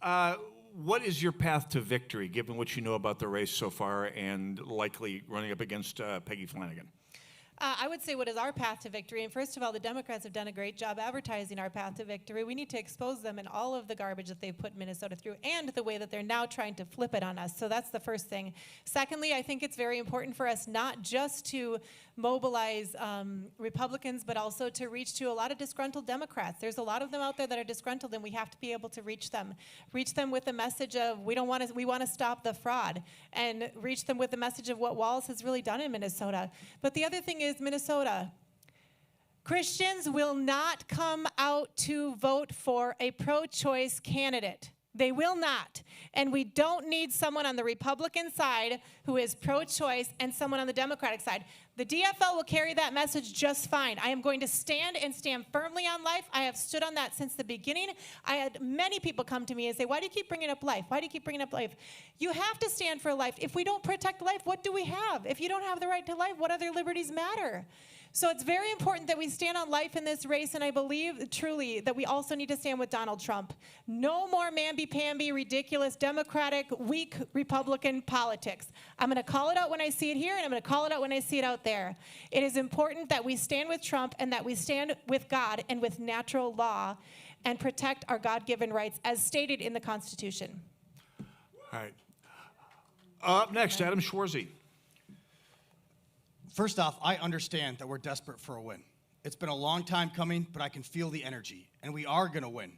Speaker 3: What is your path to victory, given what you know about the race so far and likely running up against Peggy Flanagan?
Speaker 4: I would say, what is our path to victory? And first of all, the Democrats have done a great job advertising our path to victory. We need to expose them and all of the garbage that they've put Minnesota through and the way that they're now trying to flip it on us. So that's the first thing. Secondly, I think it's very important for us not just to mobilize Republicans, but also to reach to a lot of disgruntled Democrats. There's a lot of them out there that are disgruntled, and we have to be able to reach them. Reach them with the message of we want to stop the fraud, and reach them with the message of what Wallace has really done in Minnesota. But the other thing is, Minnesota, Christians will not come out to vote for a pro-choice candidate. They will not. And we don't need someone on the Republican side who is pro-choice and someone on the Democratic side. The DFL will carry that message just fine. I am going to stand firmly on life. I have stood on that since the beginning. I had many people come to me and say, why do you keep bringing up life? Why do you keep bringing up life? You have to stand for life. If we don't protect life, what do we have? If you don't have the right to life, what other liberties matter? So it's very important that we stand on life in this race, and I believe truly that we also need to stand with Donald Trump. No more mamby-pamby, ridiculous, Democratic, weak Republican politics. I'm going to call it out when I see it here, and I'm going to call it out when I see it out there. It is important that we stand with Trump and that we stand with God and with natural law and protect our God-given rights as stated in the Constitution.
Speaker 3: All right. Up next, Adam Schwarzy.
Speaker 6: First off, I understand that we're desperate for a win. It's been a long time coming, but I can feel the energy, and we are going to win.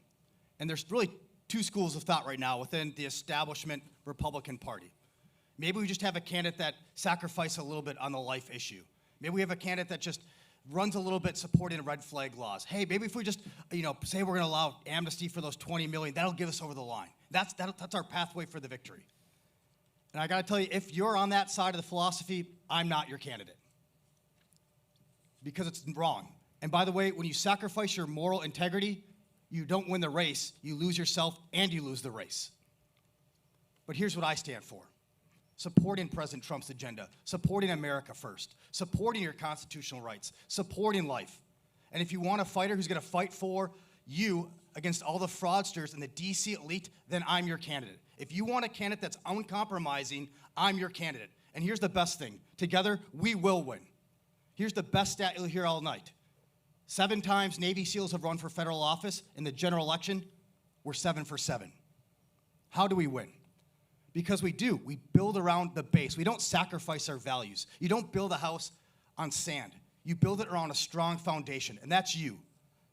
Speaker 6: And there's really two schools of thought right now within the establishment Republican Party. Maybe we just have a candidate that sacrifices a little bit on the life issue. Maybe we have a candidate that just runs a little bit supporting red flag laws. Hey, maybe if we just, say we're going to allow amnesty for those 20 million, that'll get us over the line. That's our pathway for the victory. And I got to tell you, if you're on that side of the philosophy, I'm not your candidate. Because it's wrong. And by the way, when you sacrifice your moral integrity, you don't win the race, you lose yourself and you lose the race. But here's what I stand for. Supporting President Trump's agenda, supporting America first, supporting your constitutional rights, supporting life. And if you want a fighter who's going to fight for you against all the fraudsters and the D.C. elite, then I'm your candidate. If you want a candidate that's uncompromising, I'm your candidate. And here's the best thing. Together, we will win. Here's the best stat you'll hear all night. 7 times Navy SEALs have run for federal office. In the general election, we're 7 for 7. How do we win? Because we do. We build around the base. We don't sacrifice our values. You don't build a house on sand. You build it around a strong foundation, and that's you.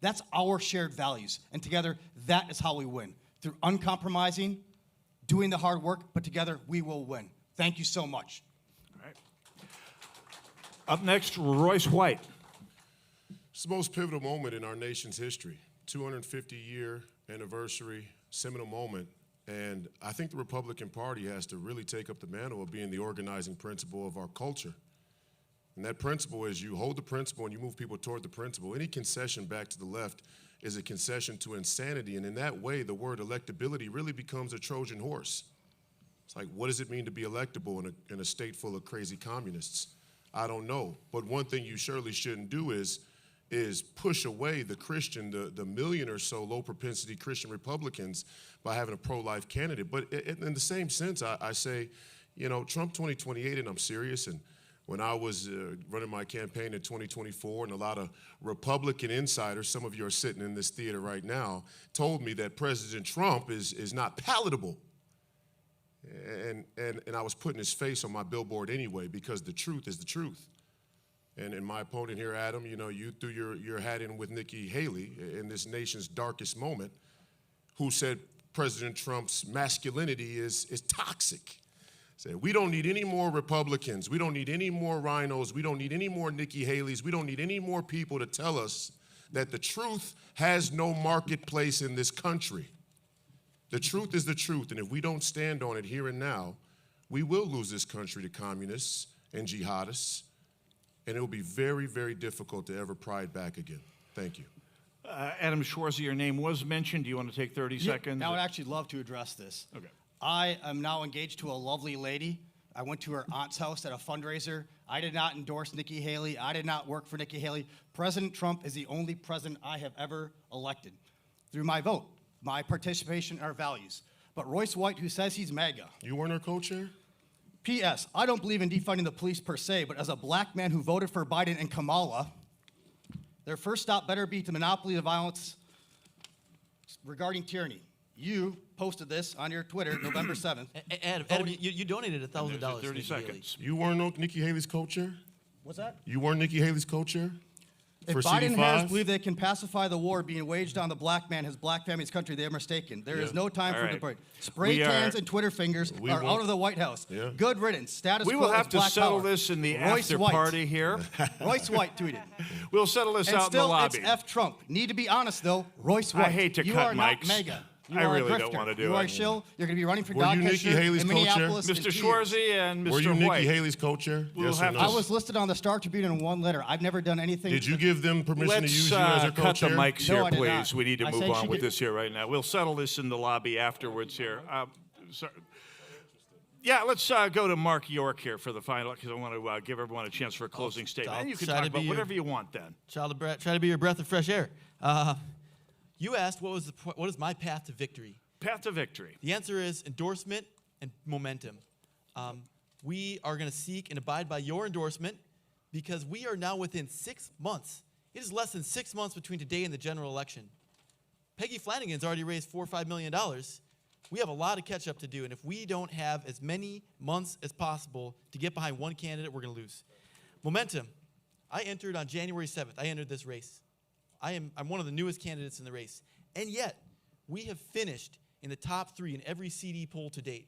Speaker 6: That's our shared values. And together, that is how we win. Through uncompromising, doing the hard work, but together, we will win. Thank you so much.
Speaker 3: Up next, Royce White.
Speaker 2: It's the most pivotal moment in our nation's history. 250-year anniversary, seminal moment. And I think the Republican Party has to really take up the mantle of being the organizing principle of our culture. And that principle is you hold the principle and you move people toward the principle. Any concession back to the left is a concession to insanity. And in that way, the word electability really becomes a Trojan horse. It's like, what does it mean to be electable in a state full of crazy communists? I don't know. But one thing you surely shouldn't do is is push away the Christian, the million or so low-propensity Christian Republicans by having a pro-life candidate. But in the same sense, I say, you know, Trump 2028, and I'm serious, and when I was running my campaign in 2024, and a lot of Republican insiders, some of you are sitting in this theater right now, told me that President Trump is not palatable. And I was putting his face on my billboard anyway, because the truth is the truth. And my opponent here, Adam, you know, you threw your hat in with Nikki Haley in this nation's darkest moment, who said President Trump's masculinity is toxic. Said, we don't need any more Republicans. We don't need any more rhinos. We don't need any more Nikki Haleys. We don't need any more people to tell us that the truth has no marketplace in this country. The truth is the truth, and if we don't stand on it here and now, we will lose this country to communists and jihadists, and it will be very, very difficult to ever pry it back again. Thank you.
Speaker 3: Adam Schwarzer, your name was mentioned. Do you want to take 30 seconds?
Speaker 6: I would actually love to address this.
Speaker 3: Okay.
Speaker 6: I am now engaged to a lovely lady. I went to her aunt's house at a fundraiser. I did not endorse Nikki Haley. I did not work for Nikki Haley. President Trump is the only president I have ever elected through my vote, my participation in our values. But Royce White, who says he's MAGA.
Speaker 2: You weren't our co-chair?
Speaker 6: P.S. I don't believe in defunding the police per se, but as a black man who voted for Biden and Kamala, their first stop better be to monopoly the violence regarding tyranny. You posted this on your Twitter November 7th.
Speaker 5: Adam, you donated $1,000.
Speaker 3: 30 seconds.
Speaker 2: You weren't Nikki Haley's co-chair?
Speaker 6: What's that?
Speaker 2: You weren't Nikki Haley's co-chair?
Speaker 6: If
Speaker 2: For
Speaker 6: Biden
Speaker 2: CD5?
Speaker 6: has believed they can pacify the war being waged on the black man, his black family's country, they are mistaken. There is no time
Speaker 3: All
Speaker 6: for
Speaker 3: right.
Speaker 6: debate. Spray
Speaker 3: We
Speaker 6: cans
Speaker 3: are-
Speaker 6: and Twitter fingers
Speaker 2: We
Speaker 6: are out
Speaker 2: won't-
Speaker 6: of the White House.
Speaker 2: Yeah.
Speaker 6: Good riddance. Status
Speaker 3: We
Speaker 6: quo
Speaker 3: will
Speaker 6: is
Speaker 3: have to
Speaker 6: black
Speaker 3: settle
Speaker 6: power.
Speaker 3: this in the
Speaker 6: Royce
Speaker 3: after
Speaker 6: White.
Speaker 3: party here.
Speaker 6: Royce White tweeted.
Speaker 3: We'll settle this
Speaker 6: And
Speaker 3: out
Speaker 6: still,
Speaker 3: in the lobby.
Speaker 6: it's F Trump. Need to be honest, though. Royce White.
Speaker 3: I hate to
Speaker 6: you
Speaker 3: cut
Speaker 6: are
Speaker 3: mics.
Speaker 6: not MAGA. You
Speaker 3: I
Speaker 6: are
Speaker 3: really
Speaker 6: a
Speaker 3: don't
Speaker 6: grifter.
Speaker 3: wanna do
Speaker 6: You are a
Speaker 3: it.
Speaker 6: shill. You're going to be running for
Speaker 2: Were
Speaker 6: God
Speaker 2: you Nikki Haley's
Speaker 6: in
Speaker 2: co-chair?
Speaker 6: Minneapolis in
Speaker 3: Mr.
Speaker 6: 2 years.
Speaker 3: Schwarzy and
Speaker 2: Were
Speaker 3: Mr.
Speaker 2: you
Speaker 3: White.
Speaker 2: Nikki Haley's co-chair?
Speaker 3: We'll
Speaker 2: Yes or
Speaker 3: have
Speaker 2: no?
Speaker 3: to-
Speaker 6: I was listed on the Star Tribune in one letter. I've never done anything.
Speaker 2: Did you give them permission to
Speaker 3: Let's
Speaker 2: use you as their
Speaker 3: cut the
Speaker 2: co-chair?
Speaker 3: mics
Speaker 6: No,
Speaker 3: here,
Speaker 6: I did
Speaker 3: please.
Speaker 6: not.
Speaker 3: We need to
Speaker 6: I
Speaker 3: move
Speaker 6: said
Speaker 3: on
Speaker 6: she
Speaker 3: with
Speaker 6: could-
Speaker 3: this here right now. We'll settle this in the lobby afterwards here. Yeah, let's go to Mark York here for the final, because I want to give everyone a chance for a closing statement.
Speaker 5: I'll
Speaker 3: And you can
Speaker 5: try
Speaker 3: talk
Speaker 5: to be
Speaker 3: about
Speaker 5: your-
Speaker 3: whatever you want then.
Speaker 5: Try to be your breath of fresh air. You asked what is my path to victory?
Speaker 3: Path to victory.
Speaker 5: The answer is endorsement and momentum. We are going to seek and abide by your endorsement because we are now within 6 months. It is less than 6 months between today and the general election. Peggy Flanagan's already raised $4 or $5 million. We have a lot of catch up to do, and if we don't have as many months as possible to get behind one candidate, we're going to lose. Momentum. I entered on January 7th. I entered this race. I'm one of the newest candidates in the race, and yet we have finished in the top 3 in every CD poll to date.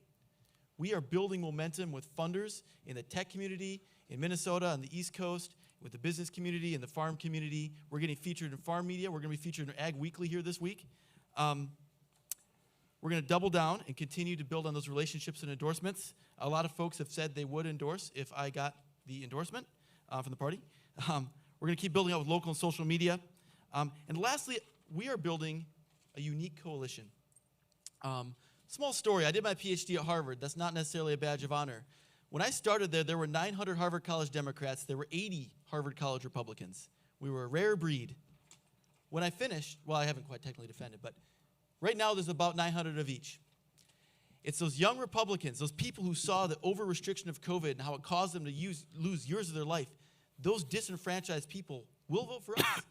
Speaker 5: We are building momentum with funders in the tech community, in Minnesota, on the East Coast, with the business community and the farm community. We're getting featured in farm media. We're going to be featured in Ag Weekly here this week. We're going to double down and continue to build on those relationships and endorsements. A lot of folks have said they would endorse if I got the endorsement from the party. We're going to keep building out with local and social media. And lastly, we are building a unique coalition. Small story, I did my PhD at Harvard. That's not necessarily a badge of honor. When I started there were 900 Harvard College Democrats. There were 80 Harvard College Republicans. We were a rare breed. When I finished, well, I haven't quite technically defended, but right now there's about 900 of each. It's those young Republicans, those people who saw the over-restriction of COVID and how it caused them to lose years of their life. Those disenfranchised people will vote for us.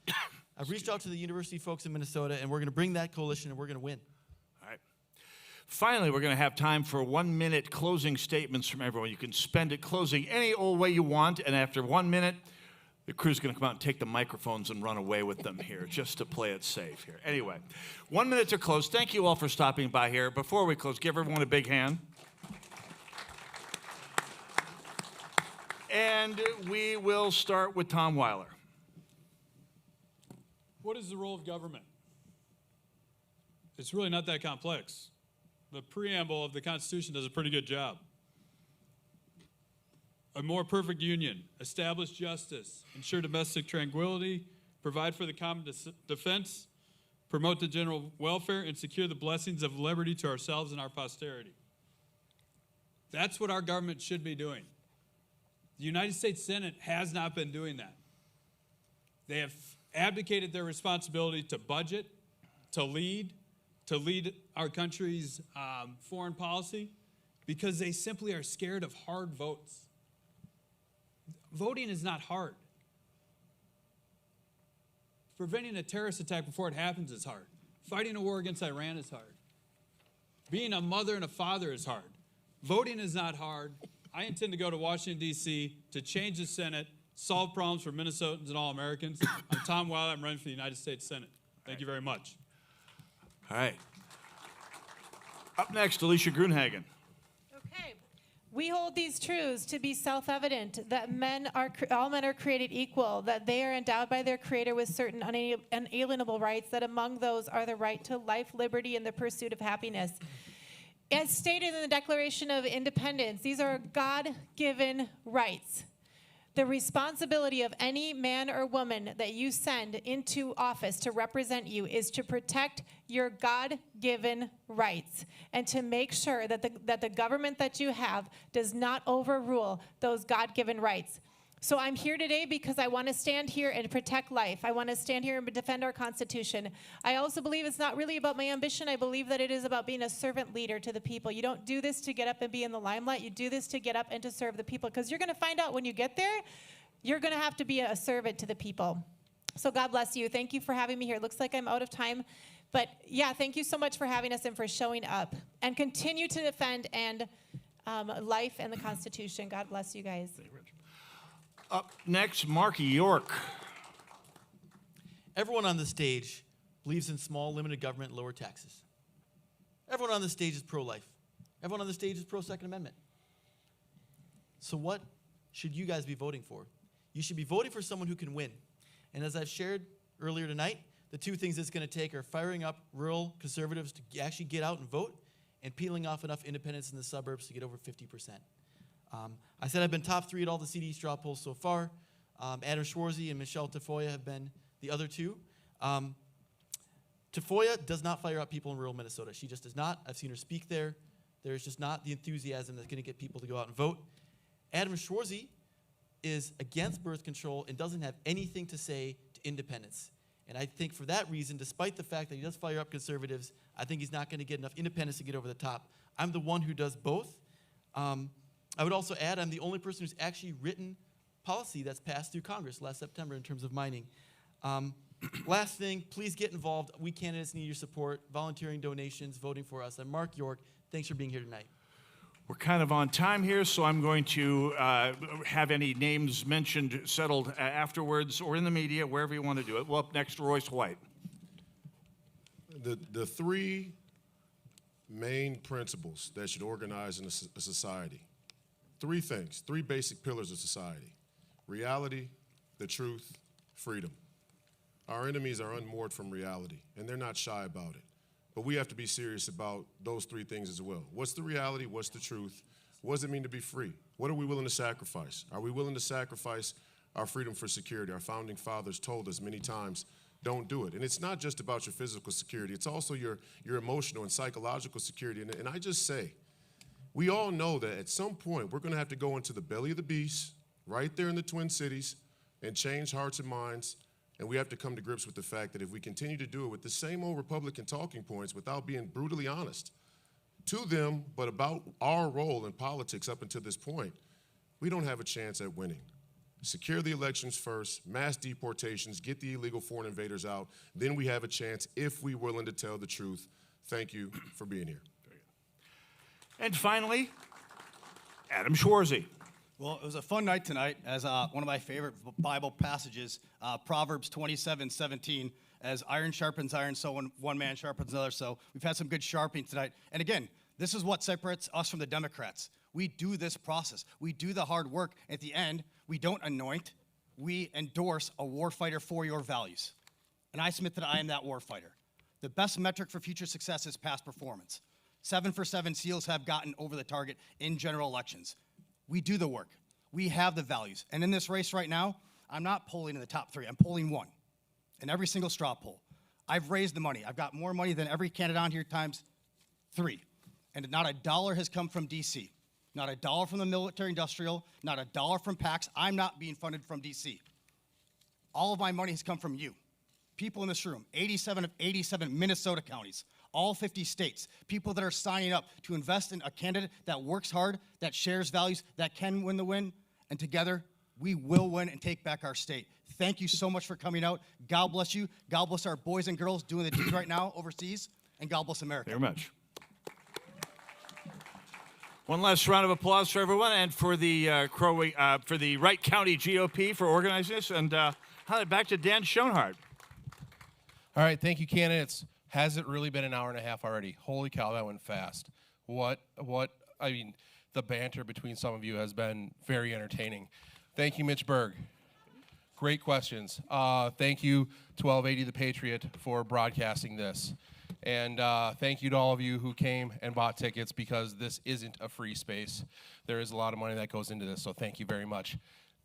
Speaker 5: I've reached out to the university folks in Minnesota, and we're going to bring that coalition, and we're going to win.
Speaker 3: All right. Finally, we're going to have time for 1-minute closing statements from everyone. You can spend it closing any old way you want, and after 1 minute, the crew's going to come out and take the microphones and run away with them here, just to play it safe here. Anyway, 1 minute to close. Thank you all for stopping by here. Before we close, give everyone a big hand. And we will start with Tom Weiler.
Speaker 7: What is the role of government? It's really not that complex. The preamble of the Constitution does a pretty good job. A more perfect union, establish justice, ensure domestic tranquility, provide for the common defense, promote the general welfare, and secure the blessings of liberty to ourselves and our posterity. That's what our government should be doing. The United States Senate has not been doing that. They have abdicated their responsibility to budget, to lead our country's foreign policy, because they simply are scared of hard votes. Voting is not hard. Preventing a terrorist attack before it happens is hard. Fighting a war against Iran is hard. Being a mother and a father is hard. Voting is not hard. I intend to go to Washington, D.C. to change the Senate, solve problems for Minnesotans and all Americans. I'm Tom Wiley. I'm running for the United States Senate. Thank you very much.
Speaker 3: All right. Up next, Alicia Grunhagen.
Speaker 4: Okay. We hold these truths to be self-evident, that all men are created equal, that they are endowed by their Creator with certain unalienable rights, that among those are the right to life, liberty, and the pursuit of happiness. As stated in the Declaration of Independence, these are God-given rights. The responsibility of any man or woman that you send into office to represent you is to protect your God-given rights and to make sure that the government that you have does not overrule those God-given rights. So I'm here today because I want to stand here and protect life. I want to stand here and defend our Constitution. I also believe it's not really about my ambition. I believe that it is about being a servant leader to the people. You don't do this to get up and be in the limelight. You do this to get up and to serve the people, because you're going to find out when you get there, you're going to have to be a servant to the people. So God bless you. Thank you for having me here. It looks like I'm out of time. But yeah, thank you so much for having us and for showing up. And continue to defend life and the Constitution. God bless you guys.
Speaker 3: Up next, Marky York.
Speaker 5: Everyone on the stage believes in small, limited government and lower taxes. Everyone on the stage is pro-life. Everyone on the stage is pro-Second Amendment. So what should you guys be voting for? You should be voting for someone who can win. And as I've shared earlier tonight, the two things it's going to take are firing up rural conservatives to actually get out and vote, and peeling off enough independents in the suburbs to get over 50%. I said I've been top 3 at all the CD straw polls so far. Adam Schwarzy and Michelle Tafoya have been the other two. Tafoya does not fire up people in rural Minnesota. She just does not. I've seen her speak there. There's just not the enthusiasm that's going to get people to go out and vote. Adam Schwarzy is against birth control and doesn't have anything to say to independents. And I think for that reason, despite the fact that he does fire up conservatives, I think he's not going to get enough independents to get over the top. I'm the one who does both. I would also add I'm the only person who's actually written policy that's passed through Congress last September in terms of mining. Last thing, please get involved. We candidates need your support, volunteering, donations, voting for us. I'm Mark York. Thanks for being here tonight.
Speaker 3: We're kind of on time here, so I'm going to have any names mentioned settled afterwards or in the media, wherever you want to do it. Well, up next, Royce White.
Speaker 2: The three main principles that should organize in a society. 3 things, 3 basic pillars of society: reality, the truth, freedom. Our enemies are unmoored from reality, and they're not shy about it. But we have to be serious about those 3 things as well. What's the reality? What's the truth? What does it mean to be free? What are we willing to sacrifice? Are we willing to sacrifice our freedom for security? Our founding fathers told us many times, don't do it. And it's not just about your physical security. It's also your emotional and psychological security. And I just say, we all know that at some point we're going to have to go into the belly of the beast, right there in the Twin Cities, and change hearts and minds. And we have to come to grips with the fact that if we continue to do it with the same old Republican talking points without being brutally honest to them, but about our role in politics up until this point, we don't have a chance at winning. Secure the elections first, mass deportations, get the illegal foreign invaders out, then we have a chance if we're willing to tell the truth. Thank you for being here.
Speaker 3: And finally, Adam Schwarzy.
Speaker 6: Well, it was a fun night tonight, as one of my favorite Bible passages, Proverbs 27:17, as iron sharpens iron, so when one man sharpens another. So we've had some good sharpening tonight. And again, this is what separates us from the Democrats. We do this process. We do the hard work. At the end, we don't anoint. We endorse a warfighter for your values. And I submit that I am that warfighter. The best metric for future success is past performance. 7 for 7 SEALs have gotten over the target in general elections. We do the work. We have the values. And in this race right now, I'm not polling in the top 3. I'm polling 1 in every single straw poll. I've raised the money. I've got more money than every candidate on here times 3. And not a dollar has come from D.C. Not a dollar from the military industrial, not a dollar from PACs. I'm not being funded from D.C. All of my money has come from you. people in this room, 87 of 87 Minnesota counties, all 50 states, people that are signing up to invest in a candidate that works hard, that shares values, that can win the win, and together we will win and take back our state. Thank you so much for coming out. God bless you. God bless our boys and girls doing the deed right now overseas, and God bless America.
Speaker 3: Very much. One last round of applause for everyone and for the Wright County GOP for organizing this. And back to Dan Schoenhardt.
Speaker 1: All right, thank you, candidates. Has it really been an hour and a half already? Holy cow, that went fast. I mean, the banter between some of you has been very entertaining. Thank you, Mitch Berg. Great questions. Thank you, 1280 The Patriot, for broadcasting this. And thank you to all of you who came and bought tickets, because this isn't a free space. There is a lot of money that goes into this, so thank you very much.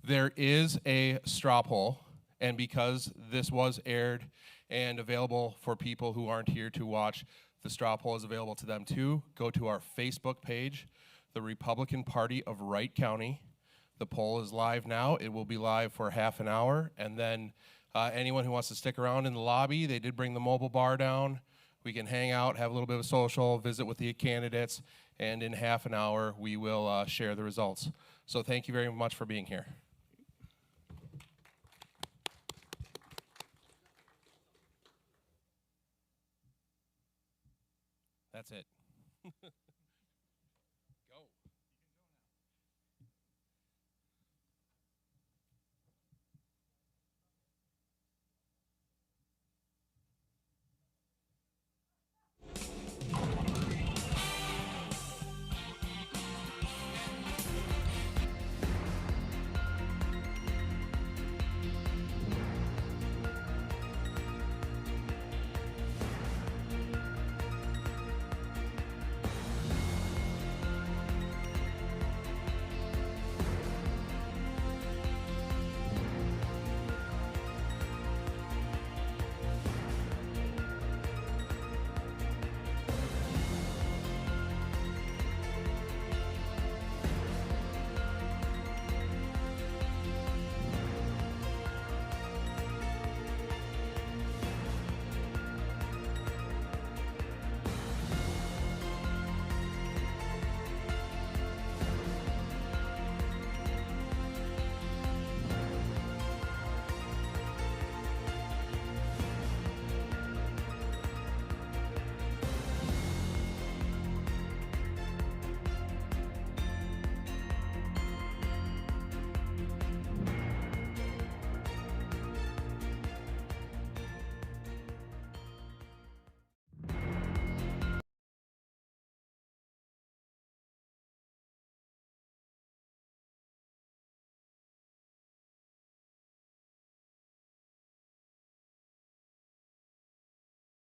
Speaker 1: There is a straw poll, and because this was aired and available for people who aren't here to watch, the straw poll is available to them too. Go to our Facebook page, the Republican Party of Wright County. The poll is live now. It will be live for half an hour, and then anyone who wants to stick around in the lobby, they did bring the mobile bar down. We can hang out, have a little bit of social, visit with the candidates, and in half an hour, we will share the results. So thank you very much for being here. That's it.